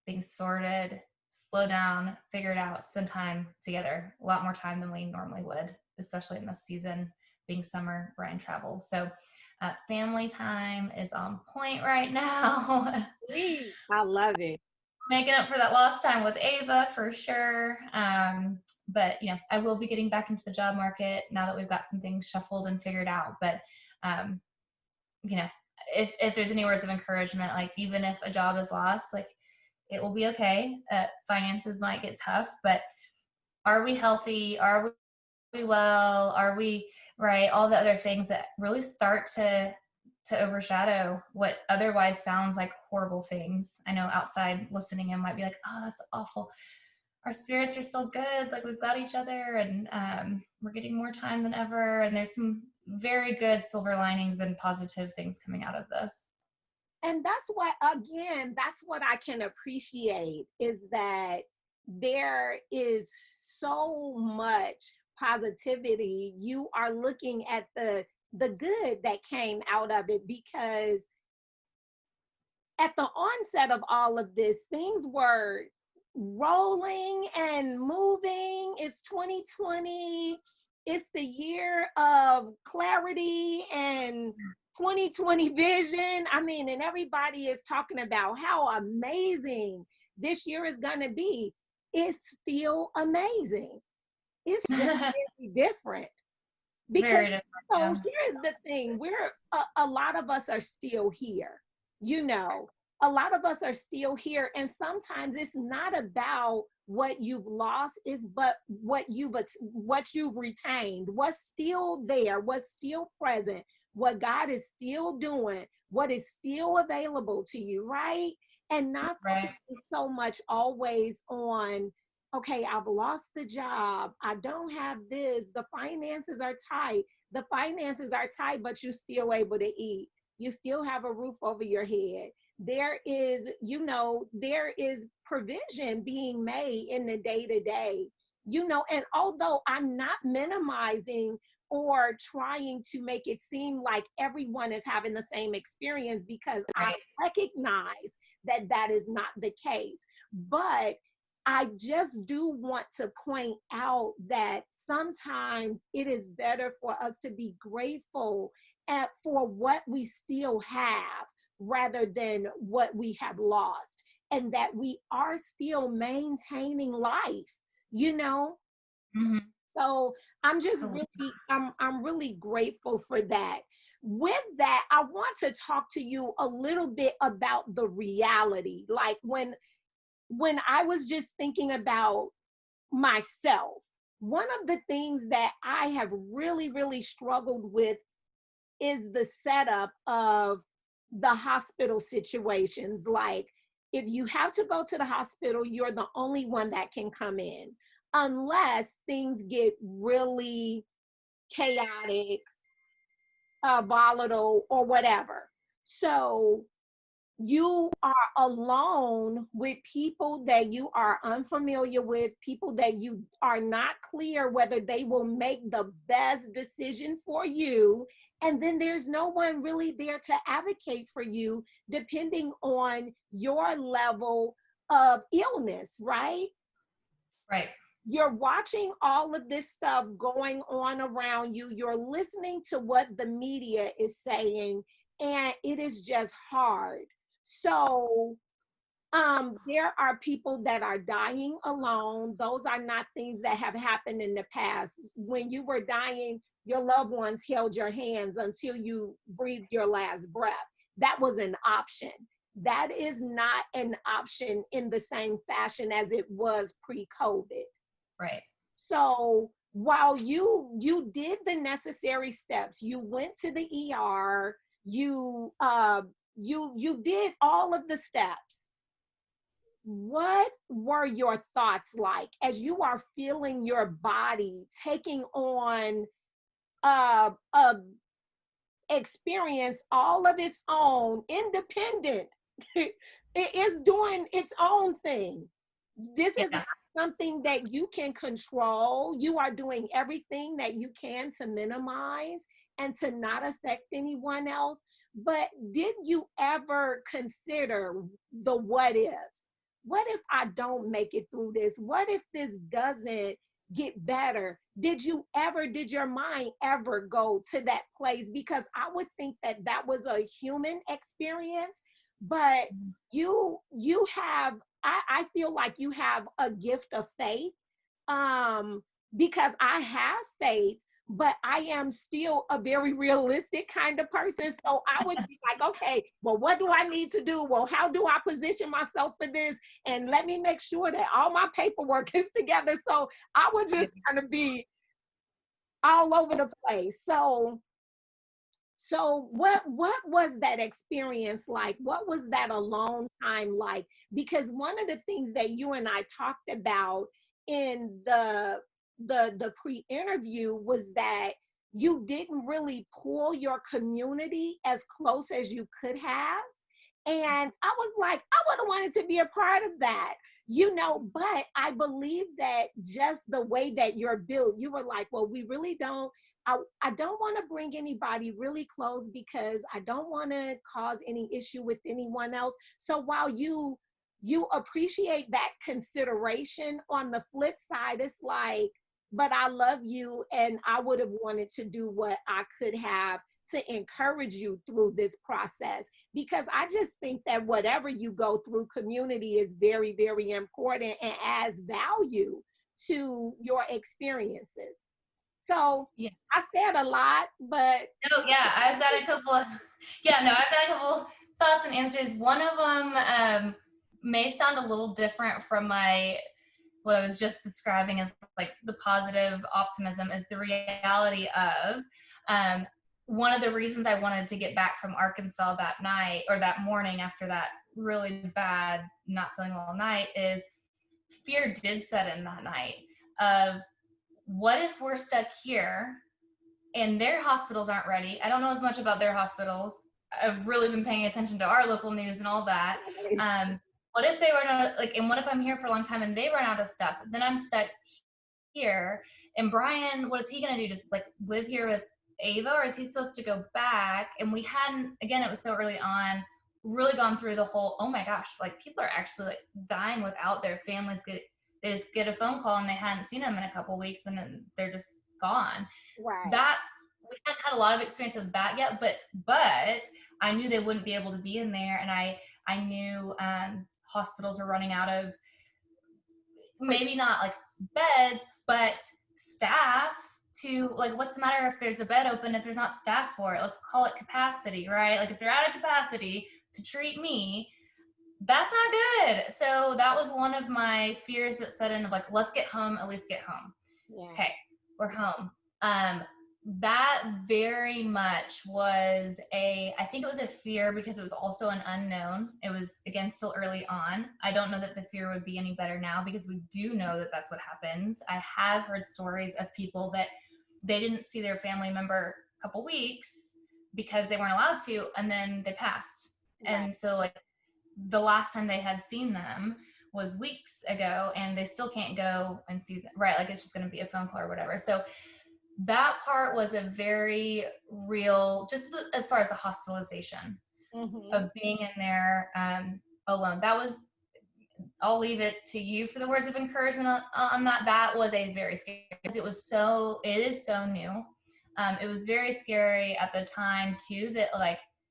things sorted, slow down, figure it out, spend time together, a lot more time than we normally would, especially in this season being summer. Brian travels. So family time is on point right now. I love it. Making up for that lost time with Ava for sure. But I will be getting back into the job market now that we've got some things shuffled and figured out. But if there's any words of encouragement, like even if a job is lost, like it will be okay. Finances might get tough, but are we healthy? Are we well? Are we right? All the other things that really start to overshadow what otherwise sounds like horrible things. I know outside listening in might be like, oh, that's awful. Our spirits are still good. Like we've got each other, and we're getting more time than ever. And there's some very good silver linings and positive things coming out of this. And that's what I can appreciate, is that there is so much positivity. You are looking at the good that came out of it, because at the onset of all of this, things were rolling and moving. It's 2020. It's the year of clarity and 2020 vision. I mean, and everybody is talking about how amazing this year is going to be. It's still amazing. It's just really different. Because very different, yeah. Here's the thing, a lot of us are still here. A lot of us are still here, and sometimes it's not about what you've lost, but what you've retained, what's still there, what's still present, what God is still doing, what is still available to you, right? And not so much always on, okay, I've lost the job, I don't have this, the finances are tight. The finances are tight, but you're still able to eat. You still have a roof over your head. There is provision being made in the day-to-day, and although I'm not minimizing or trying to make it seem like everyone is having the same experience, because I recognize that that is not the case. But I just do want to point out that sometimes it is better for us to be grateful for what we still have, rather than what we have lost, and that we are still maintaining life, Mm-hmm. So I'm just I'm really grateful for that. With that, I want to talk to you a little bit about the reality. Like when I was just thinking about myself, one of the things that I have really, really struggled with is the setup of the hospital situations. Like, if you have to go to the hospital, you're the only one that can come in, unless things get really chaotic, volatile, or whatever. So you are alone with people that you are unfamiliar with, people that you are not clear whether they will make the best decision for you. And then there's no one really there to advocate for you, depending on your level of illness, right? Right. You're watching all of this stuff going on around you. You're listening to what the media is saying, and it is just hard. So there are people that are dying alone. Those are not things that have happened in the past. When you were dying, your loved ones held your hands until you breathed your last breath. That was an option. that is not an option in the same fashion as it was pre-COVID. Right. So while you did the necessary steps, you went to the ER, you did all of the steps. What were your thoughts like as you are feeling your body taking on a experience all of its own, independent? It is doing its own thing. This is not something that you can control. You are doing everything that you can to minimize and to not affect anyone else. But did you ever consider the what ifs? What if I don't make it through this? What if this doesn't get better? Did your mind ever go to that place? Because I would think that that was a human experience, but you have, I feel like you have a gift of faith, because I have faith, but I am still a very realistic kind of person. So I would be like, okay, well, what do I need to do? Well, how do I position myself for this? And let me make sure that all my paperwork is together. So I would just kind of be all over the place. So what was that experience like? What was that alone time like? Because one of the things that you and I talked about in the pre-interview was that you didn't really pull your community as close as you could have. And I was like, I would have wanted to be a part of that, but I believe that just the way that you're built, you were like, well, we really don't, I don't want to bring anybody really close because I don't want to cause any issue with anyone else. So while you appreciate that consideration, on the flip side, it's like, but I love you and I would have wanted to do what I could have to encourage you through this process, because I just think that whatever you go through, community is very, very important and adds value to your experiences. So Yeah. I said a lot, but I've got a couple thoughts and answers. One of them may sound a little different from what I was just describing as like the positive optimism, is the reality of one of the reasons I wanted to get back from Arkansas that night, or that morning after that really bad not feeling well night, is fear did set in that night of, what if we're stuck here and their hospitals aren't ready? I don't know as much about their hospitals. I've really been paying attention to our local news and all that. What if they run out, and what if I'm here for a long time and they run out of stuff? Then I'm stuck here. And Brian, what is he going to do? Just live here with Ava, or is he supposed to go back? And we hadn't, again, it was so early on, really gone through the whole, oh my gosh, people are actually dying without their families. They just get a phone call and they hadn't seen them in a couple of weeks and then they're just gone. Right. That, we hadn't had a lot of experience of that yet, but I knew they wouldn't be able to be in there. And I knew hospitals were running out of, maybe not beds, but staff to, what's the matter if there's a bed open if there's not staff for it? Let's call it capacity, right? If they're out of capacity to treat me, that's not good. So that was one of my fears that set in of let's get home, at least get home. Yeah. Okay, we're home. That very much was I think it was a fear because it was also an unknown. It was, again, still early on. I don't know that the fear would be any better now because we do know that that's what happens. I have heard stories of people that they didn't see their family member a couple weeks because they weren't allowed to, and then they passed. Right. And so the last time they had seen them was weeks ago and they still can't go and see them, right? It's just going to be a phone call or whatever. So that part was a very real, just as far as the hospitalization of being in there alone. That was, I'll leave it to you for the words of encouragement on that. That was a very scary, because it is so new. It was very scary at the time too, that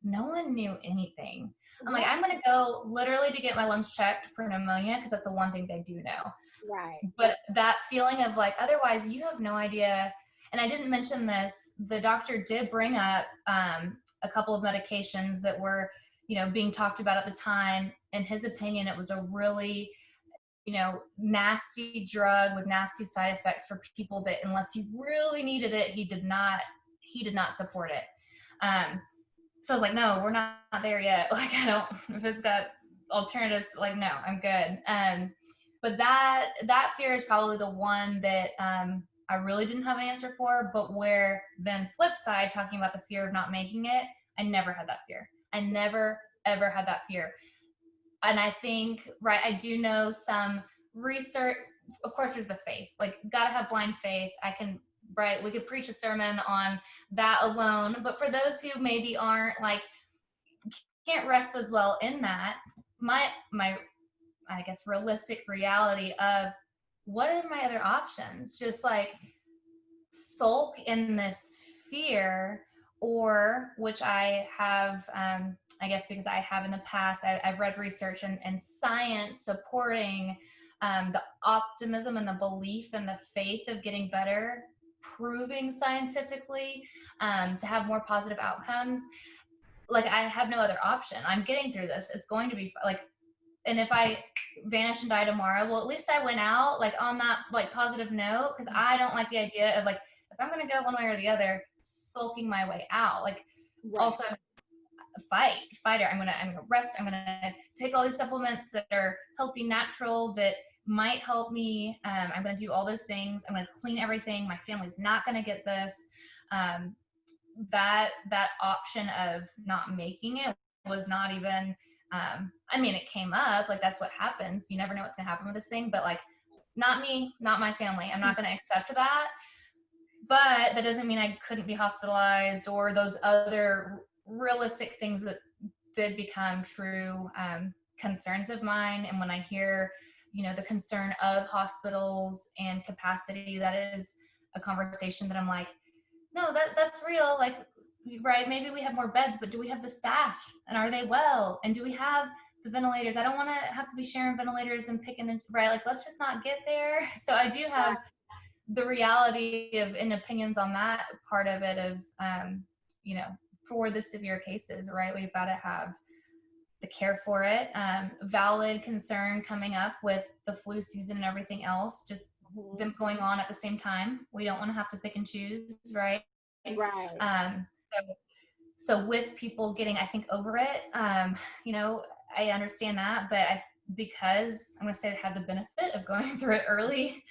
no one knew anything. I'm I'm going to go literally to get my lungs checked for pneumonia because that's the one thing they do know. Right. But that feeling of otherwise you have no idea. And I didn't mention this, the doctor did bring up a couple of medications that were being talked about at the time. In his opinion, it was a really, nasty drug with nasty side effects for people that, unless you really needed it, he did not support it. So I was like, no, we're not there yet. Like, I don't, if it's got alternatives, like, no, I'm good. But that fear is probably the one that I really didn't have an answer for, but where then flip side, talking about the fear of not making it, I never had that fear. I never, ever had that fear. And I think, right, I do know some research, of course there's the faith, like, gotta have blind faith. We could preach a sermon on that alone, but for those who maybe aren't, like, can't rest as well in that, my I guess realistic reality of what are my other options? Just like sulk in this fear, or which I have, I guess because I have in the past, I've read research and science supporting the optimism and the belief and the faith of getting better, proving scientifically to have more positive outcomes. Like, I have no other option. I'm getting through this. It's going to be like, and if I vanish and die tomorrow, well, at least I went out like on that like positive note, because I don't like the idea of, like, if I'm going to go one way or the other, sulking my way out. Like, right. Also, fighter. I'm gonna rest. I'm gonna take all these supplements that are healthy, natural, that might help me. I'm gonna do all those things. I'm gonna clean everything. My family's not gonna get this. That option of not making it was not even. I mean, it came up, like, that's what happens. You never know what's gonna happen with this thing, but, like, not me, not my family. I'm not gonna accept that. But that doesn't mean I couldn't be hospitalized or those other realistic things that did become true concerns of mine. And when I hear, the concern of hospitals and capacity, that is a conversation that I'm like, no, that's real. Like, right, maybe we have more beds, but do we have the staff, and are they well, and do we have the ventilators? I don't want to have to be sharing ventilators and picking, right? Like, let's just not get there. So I do have the reality of, and opinions on that part of it of, for the severe cases, right? We've got to have the care for it. Valid concern coming up with the flu season and everything else, just them going on at the same time. We don't want to have to pick and choose, right? Right. So with people getting, I think, over it, I understand that, but because I'm going to say I had the benefit of going through it early,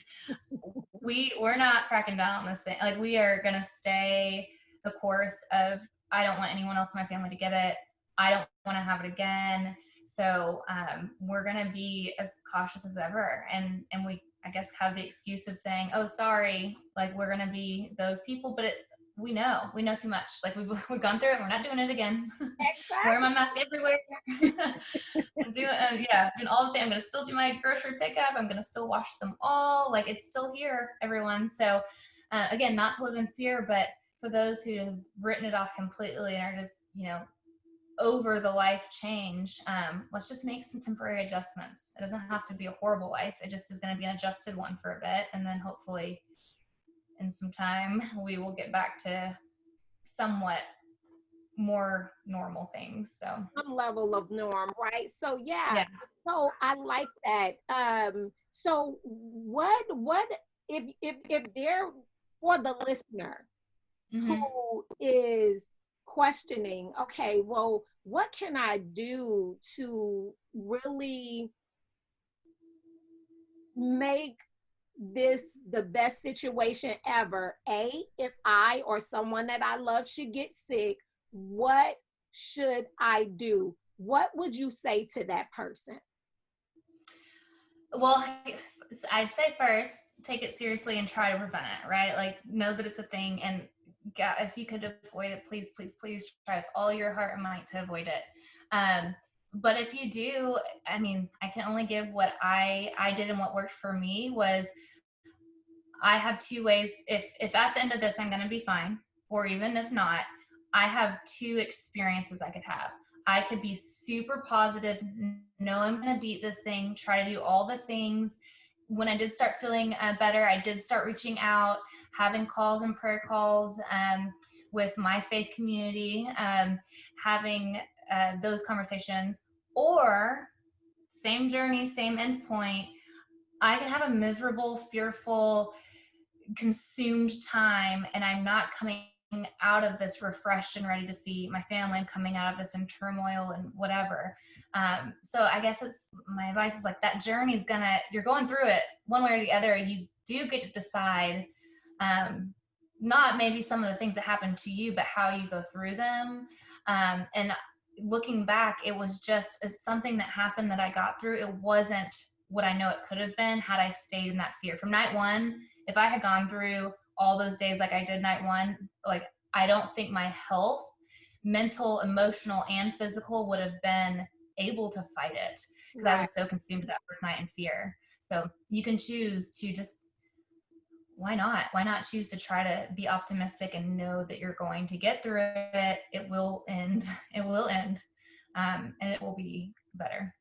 we're not cracking down on this thing. Like, we are going to stay the course of, I don't want anyone else in my family to get it. I don't want to have it again. So we're going to be as cautious as ever. And we, I guess, have the excuse of saying, oh, sorry, like, we're going to be those people, but we know too much. Like, we've gone through it. We're not doing it again. Exactly. Wear my mask everywhere. And all the things. I'm going to still do my grocery pickup. I'm going to still wash them all. Like, it's still here, everyone. So again, not to live in fear, but for those who have written it off completely and are just, over the life change, let's just make some temporary adjustments. It doesn't have to be a horrible life. It just is going to be an adjusted one for a bit. And then hopefully in some time, we will get back to somewhat more normal things. So some level of norm, right? So yeah. So I like that. So what if they're, for the listener who is questioning, okay, well, what can I do to really make this the best situation ever? If I or someone that I love should get sick, what should I do? What would you say to that person? Well, I'd say first, take it seriously and try to prevent it, right? Like, know that it's a thing, and God, if you could avoid it, please, please, please try with all your heart and might to avoid it. But if you do, I mean, I can only give what I did, and what worked for me was, I have two ways. If at the end of this I'm going to be fine, or even if not, I have two experiences I could have. I could be super positive, know I'm going to beat this thing, try to do all the things. When I did start feeling better, I did start reaching out, having calls and prayer calls with my faith community, having those conversations, or same journey, same end point. I can have a miserable, fearful, consumed time, and I'm not coming out of this refreshed and ready to see my family. I'm coming out of this in turmoil and whatever. So I guess my advice is like, that journey is you're going through it one way or the other. You do get to decide, not maybe some of the things that happen to you, but how you go through them. And looking back, it was just something that happened that I got through. It wasn't what I know it could have been had I stayed in that fear. From night one, if I had gone through all those days like I did night one, like, I don't think my health, mental, emotional, and physical, would have been able to fight it, because I was so consumed that first night in fear. So you can choose to just, why not choose to try to be optimistic and know that you're going to get through it. It will end. And it will be better.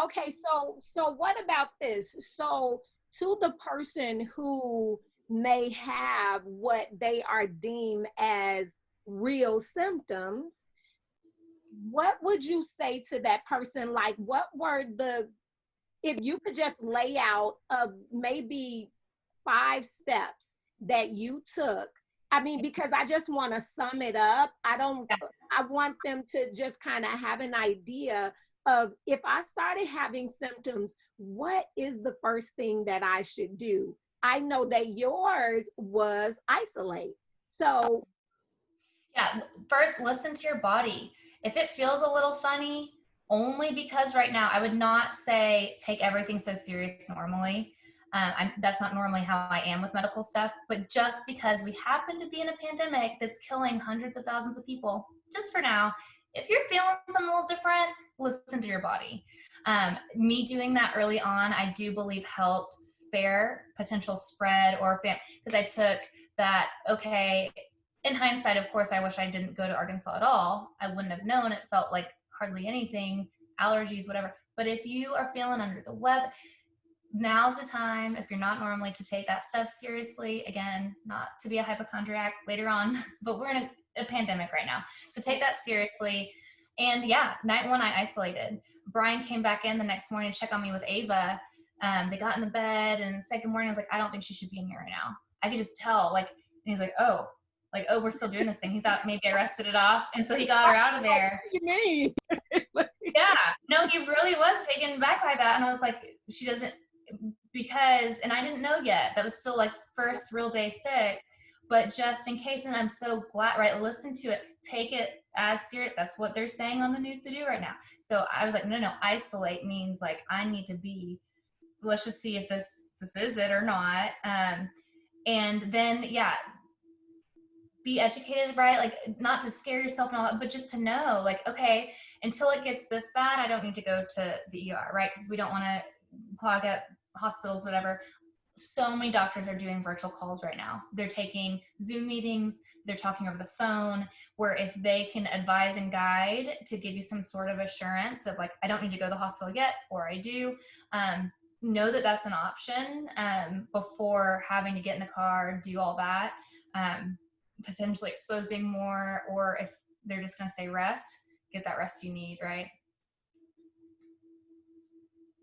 Okay, so what about this? So to the person who may have what they are deemed as real symptoms, what would you say to that person? Like, what were if you could just lay out maybe 5 steps that you took? I mean, because I just want to sum it up. I want them to just kind of have an idea of, if I started having symptoms, what is the first thing that I should do? I know that yours was isolate. So yeah, first, listen to your body. If it feels a little funny, only because right now, I would not say take everything so serious normally. That's not normally how I am with medical stuff, but just because we happen to be in a pandemic that's killing hundreds of thousands of people, just for now, if you're feeling something a little different, listen to your body. Me doing that early on, I do believe helped spare potential spread, or because I took that, okay, in hindsight, of course, I wish I didn't go to Arkansas at all. I wouldn't have known. It felt like hardly anything, allergies, whatever. But if you are feeling under the weather, now's the time, if you're not normally, to take that stuff seriously. Again, not to be a hypochondriac later on, but we're in a pandemic right now. So take that seriously. And yeah, night one, I isolated. Brian came back in the next morning to check on me with Ava. They got in the bed, and the second morning I was like, I don't think she should be in here right now. I could just tell, and he's like, oh, we're still doing this thing. He thought maybe I rested it off. And so he got her out of there. What do you mean? Yeah, no, he really was taken back by that. And I was like, she doesn't, and I didn't know yet. That was still first real day sick, but just in case. And I'm so glad, right? Listen to it, take it as serious. That's what they're saying on the news to do right now. So I was like, no, isolate means I need to be, let's just see if this is it or not. And then, yeah, be educated, right? Not to scare yourself and all that, but just to know, okay, until it gets this bad, I don't need to go to the ER, right? Because we don't want to clog up hospitals, whatever. So many doctors are doing virtual calls right now. They're taking Zoom meetings, they're talking over the phone, where if they can advise and guide to give you some sort of assurance of I don't need to go to the hospital yet, or I do, know that that's an option before having to get in the car, do all that. Potentially exposing more, or if they're just going to say rest, get that rest you need, right?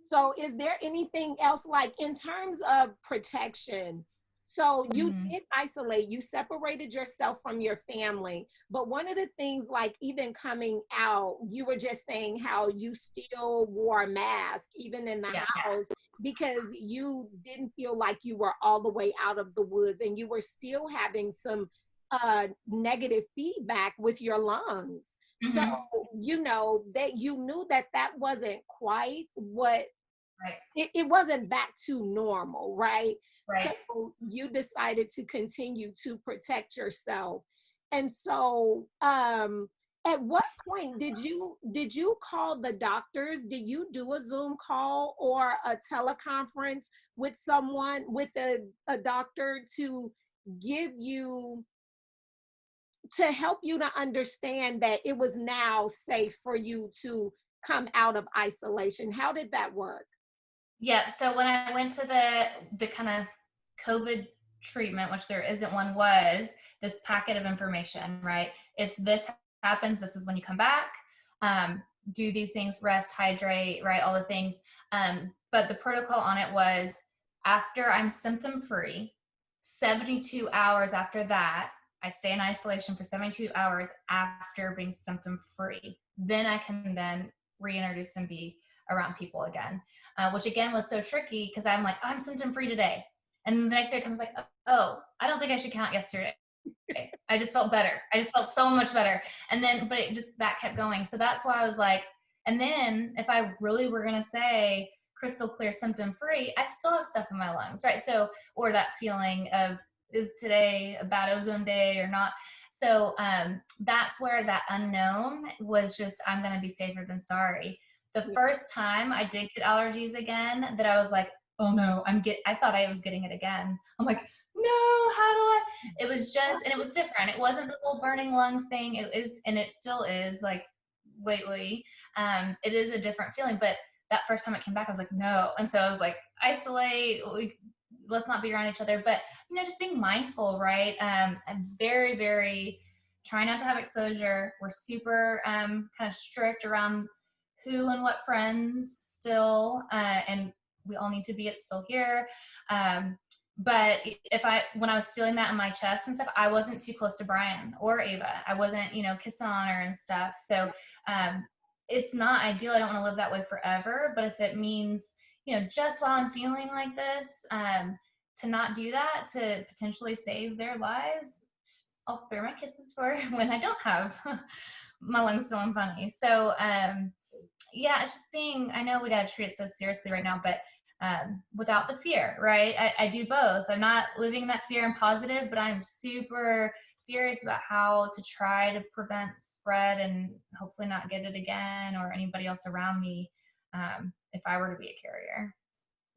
So is there anything else, in terms of protection? So you did isolate, you separated yourself from your family, but one of the things, even coming out, you were just saying how you still wore a mask even in the house, because you didn't feel like you were all the way out of the woods, and you were still having some negative feedback with your lungs. So that you knew that wasn't quite what, it wasn't back to normal, right? So you decided to continue to protect yourself. And so at what point did you call the doctors? Did you do a Zoom call or a teleconference with someone, with a doctor, to help you to understand that it was now safe for you to come out of isolation? How did that work? Yeah, so when I went to the kind of COVID treatment, which there isn't one, was this packet of information, right? If this happens, this is when you come back. do these things, rest, hydrate, right? All the things. But the protocol on it was after I'm symptom free, 72 hours after that, I stay in isolation for 72 hours after being symptom free. Then I can then reintroduce and be around people again, which again was so tricky because I'm like, oh, I'm symptom free today. And the next day it comes like, oh, I don't think I should count yesterday. I just felt better. I just felt so much better. And then, but it just, that kept going. So that's why I was like, and then if I really were going to say crystal clear symptom free, I still have stuff in my lungs, right? So, or that feeling of, is today a bad ozone day or not? So that's where that unknown was just, I'm going to be safer than sorry. The first time I did get allergies again, that I was like, oh no, I thought I was getting it again. I'm like, no, how do I? It was just, and it was different. It wasn't the whole burning lung thing. It is, and it still is, like lately, it is a different feeling. But that first time it came back, I was like, no. And so I was like, isolate, let's not be around each other. But, you know, just being mindful, right? I'm very, very trying not to have exposure. We're super kind of strict around who and what friends still, and we all need to be still here. But when I was feeling that in my chest and stuff, I wasn't too close to Brian or Ava. I wasn't, you know, kissing on her and stuff. So it's not ideal. I don't want to live that way forever. But if it means, you know, just while I'm feeling like this, to not do that, to potentially save their lives, I'll spare my kisses for when I don't have my lungs feeling funny. So yeah, it's just being, I know we got to treat it so seriously right now, but without the fear, right? I do both. I'm not living that fear and positive, but I'm super serious about how to try to prevent spread and hopefully not get it again or anybody else around me if I were to be a carrier.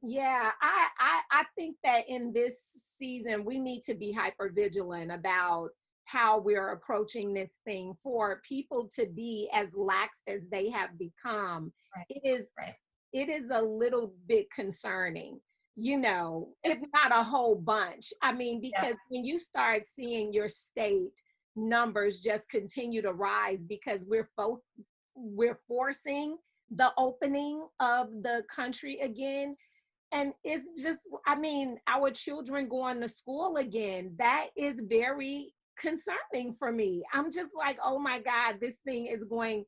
Yeah, I think that in this season, we need to be hyper vigilant about how we're approaching this thing. For people to be as lax as they have become, Right. It is a little bit concerning, you know, if not a whole bunch. I mean, because when you start seeing your state numbers just continue to rise because we're forcing the opening of the country again. And it's just, I mean, our children going to school again, that is very concerning for me. I'm just like, oh my God, this thing is going,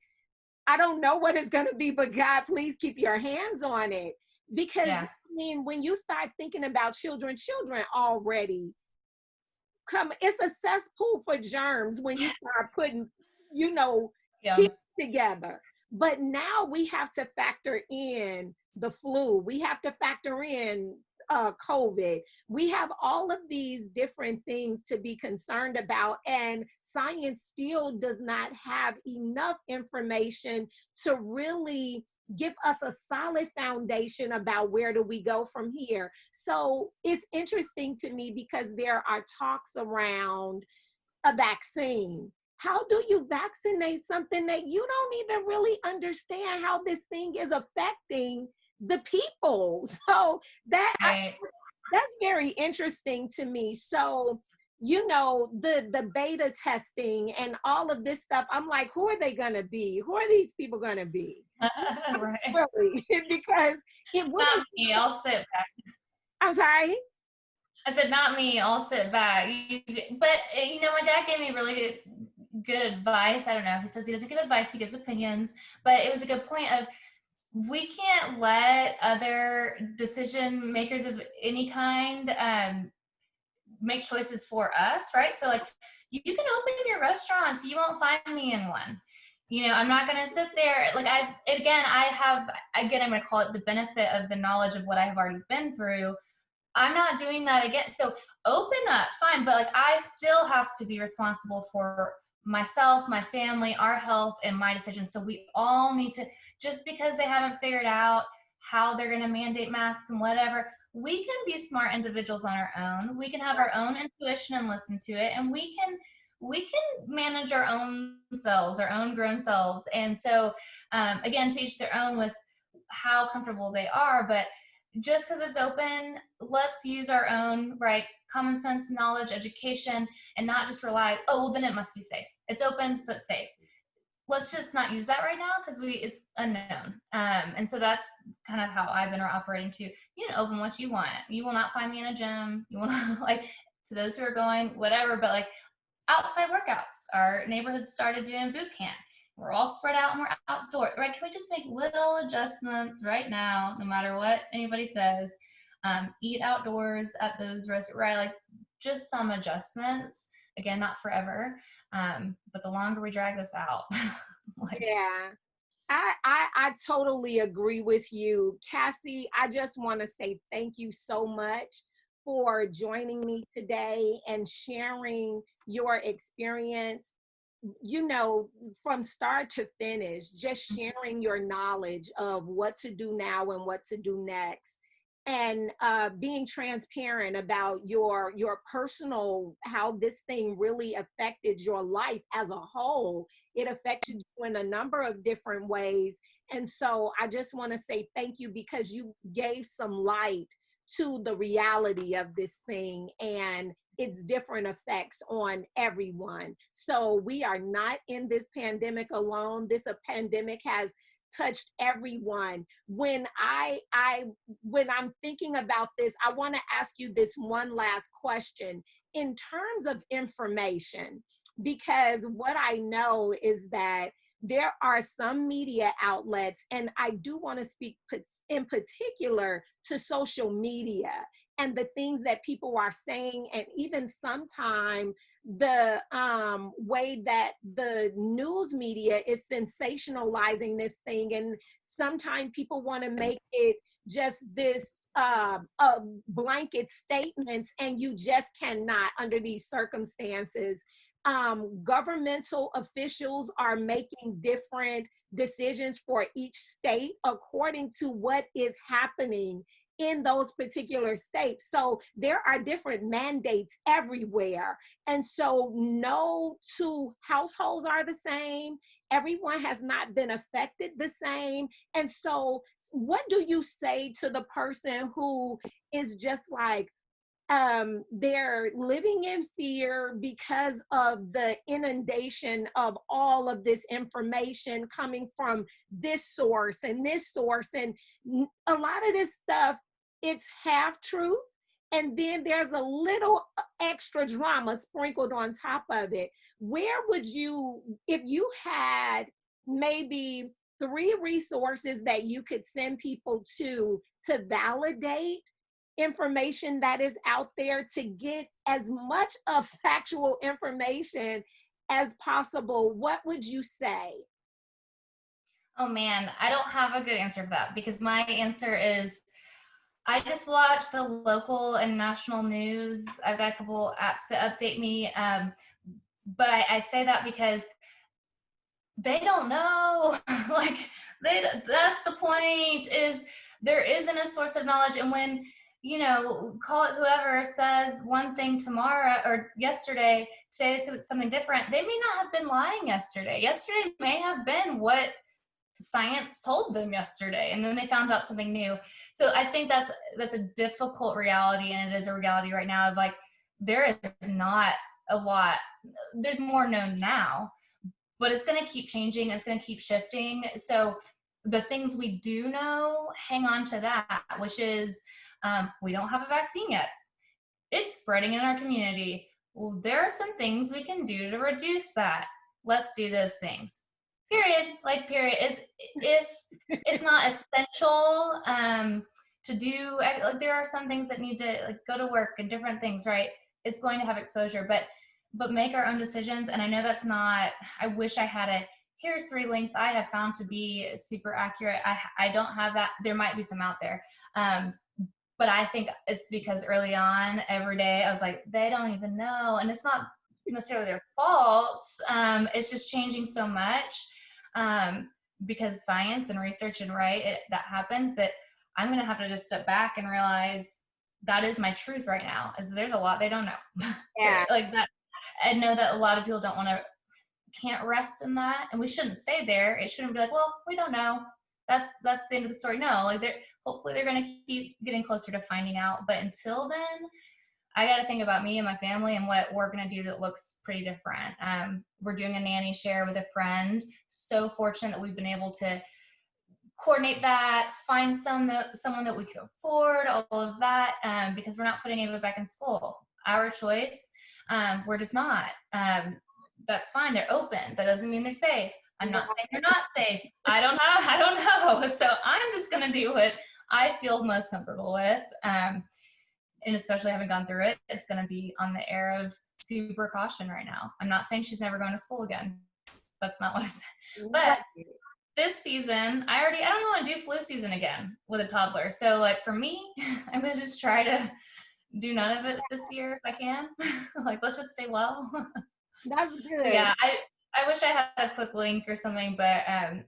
I don't know what it's going to be, but God, please keep your hands on it. Because I mean, when you start thinking about children already it's a cesspool for germs when you start putting, you know, kids together. But now we have to factor in the flu. We have to factor in COVID. We have all of these different things to be concerned about, and science still does not have enough information to really give us a solid foundation about where do we go from here. So it's interesting to me because there are talks around a vaccine. How do you vaccinate something that you don't even really understand how this thing is affecting the people? So that's very interesting to me. So, you know, the beta testing and all of this stuff, I'm like, who are they going to be? Who are these people going to be? Right. Really? Because it wouldn't. Not me, I'll sit back. I'm sorry? I said, not me, I'll sit back. But, you know, my dad gave me really good advice. I don't know. He says he doesn't give advice, he gives opinions. But it was a good point of, we can't let other decision makers of any kind make choices for us, right? So like, you can open your restaurants, you won't find me in one. You know, I'm not going to sit there. Like I'm going to call it the benefit of the knowledge of what I have already been through. I'm not doing that again. So open up, fine. But like, I still have to be responsible for myself, my family, our health, and my decisions. So we all need to, just because they haven't figured out how they're going to mandate masks and whatever, we can be smart individuals on our own. We can have our own intuition and listen to it. And we can manage our own selves, our own grown selves. And so, again, to each their own with how comfortable they are. But just because it's open, let's use our own, right, common sense, knowledge, education, and not just rely, oh, well, then it must be safe. It's open, so it's safe. let's just not use that right now because it's unknown. And so that's kind of how I've been operating too. You can open what you want. You will not find me in a gym. You will not, like, to those who are going, whatever, but like outside workouts. Our neighborhood started doing boot camp. We're all spread out and we're outdoor, right? Can we just make little adjustments right now, no matter what anybody says? Eat outdoors at those restaurants, right? Like just some adjustments. Again, not forever. But the longer we drag this out, like, Yeah. I totally agree with you. Cassie, I just want to say thank you so much for joining me today and sharing your experience, you know, from start to finish, just sharing your knowledge of what to do now and what to do next. And being transparent about your personal, how this thing really affected your life as a whole. It affected you in a number of different ways. And so I just want to say thank you because you gave some light to the reality of this thing and its different effects on everyone. So we are not in this pandemic alone. This pandemic has touched everyone. When I'm thinking about this, I want to ask you this one last question in terms of information, because what I know is that there are some media outlets, and I do want to speak in particular to social media and the things that people are saying, and even sometimes the way that the news media is sensationalizing this thing. And sometimes people want to make it just this blanket statements, and you just cannot under these circumstances. Governmental officials are making different decisions for each state according to what is happening in those particular states. So there are different mandates everywhere. And so no two households are the same. Everyone has not been affected the same. And so what do you say to the person who is just like, they're living in fear because of the inundation of all of this information coming from this source and this source, and a lot of this stuff, it's half truth, and then there's a little extra drama sprinkled on top of it. Where would you, if you had maybe 3 resources that you could send people to validate information that is out there, to get as much of factual information as possible, what would you say? oh man, I don't have a good answer for that because my answer is I just watch the local and national news. I've got a couple apps that update me. But I say that because they don't know. Like that's the point, is there isn't a source of knowledge. And when, you know, call it whoever says one thing tomorrow or yesterday, today it's something different, they may not have been lying yesterday. Yesterday may have been what science told them yesterday, and then they found out something new. So I think that's a difficult reality, and it is a reality right now of like, there is not a lot, there's more known now, but it's going to keep changing, it's going to keep shifting. So the things we do know, hang on to that, which is we don't have a vaccine yet, it's spreading in our community. Well, there are some things we can do to reduce that. Let's do those things. Period. Like, period. Is if it's not essential to do, like, there are some things that need to like go to work and different things, right? It's going to have exposure, but make our own decisions. And I know that's not, I wish I had here's 3 links I have found to be super accurate. I don't have that. There might be some out there. But I think it's because early on, every day, I was like, they don't even know. And it's not necessarily their fault. It's just changing so much because science and research and that happens, that I'm going to have to just step back and realize that is my truth right now, is there's a lot they don't know. Yeah. Like that. I know that a lot of people can't rest in that, and we shouldn't stay there. It shouldn't be like, well, we don't know. That's the end of the story. No, like hopefully they're going to keep getting closer to finding out. But until then, I got to think about me and my family and what we're going to do that looks pretty different. We're doing a nanny share with a friend. So fortunate that we've been able to coordinate that, find someone that we can afford, all of that, because we're not putting Ava back in school. Our choice. We're just not. That's fine. They're open. That doesn't mean they're safe. I'm not saying they're not safe. I don't know. So I'm just going to do what I feel most comfortable with. And especially having gone through it, it's going to be on the air of super caution right now. I'm not saying she's never going to school again. That's not what I said. But this season, I don't even want to do flu season again with a toddler. So like for me, I'm going to just try to do none of it this year if I can. Like, let's just stay well. That's good. So yeah, I wish I had a quick link or something, but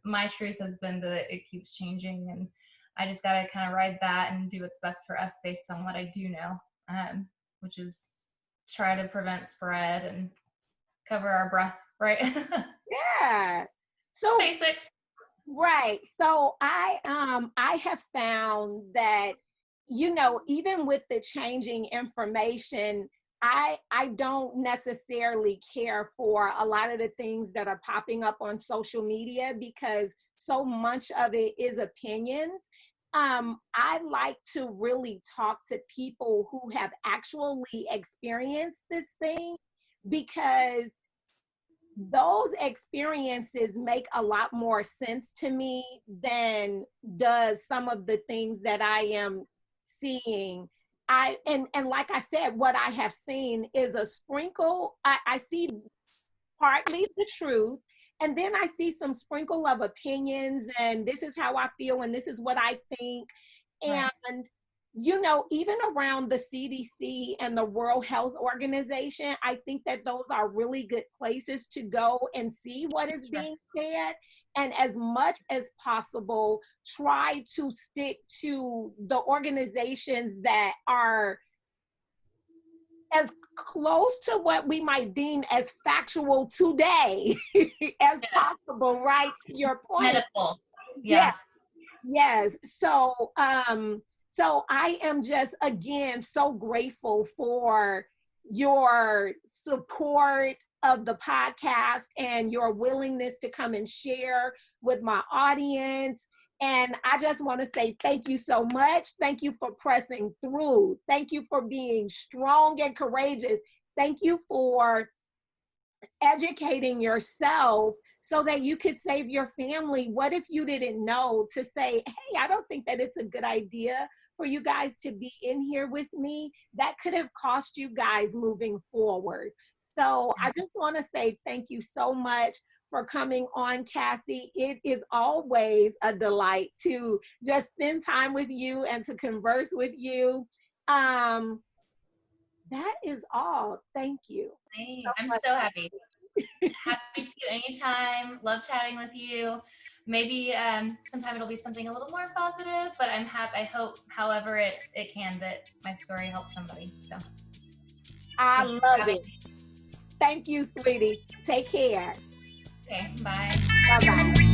my truth has been that it keeps changing, and I just got to kind of ride that and do what's best for us based on what I do know, which is try to prevent spread and cover our breath, right? Yeah. So basics. Right. So I have found that, you know, even with the changing information, I don't necessarily care for a lot of the things that are popping up on social media, because so much of it is opinions. I like to really talk to people who have actually experienced this thing, because those experiences make a lot more sense to me than does some of the things that I am seeing. And like I said, what I have seen is a sprinkle. I see partly the truth, and then I see some sprinkle of opinions, and this is how I feel, and this is what I think. Right. And you know, even around the CDC and the World Health Organization, I think that those are really good places to go and see what is being said. And as much as possible, try to stick to the organizations that are as close to what we might deem as factual today as possible, right? To your point. Medical. Yeah. Yes. So, so I am just, again, so grateful for your support of the podcast and your willingness to come and share with my audience. And I just want to say thank you so much. Thank you for pressing through. Thank you for being strong and courageous. Thank you for educating yourself so that you could save your family. What if you didn't know to say, hey, I don't think that it's a good idea for you guys to be in here with me? That could have cost you guys moving forward. So I just want to say thank you so much for coming on, Cassie. It is always a delight to just spend time with you and to converse with you. That is all. Thank you. I'm so happy. Happy to anytime. Love chatting with you. Maybe sometime it'll be something a little more positive, but I'm happy. I hope, however it can, that my story helps somebody. So I love it. Thank you, sweetie. Take care. Okay, bye. Bye-bye.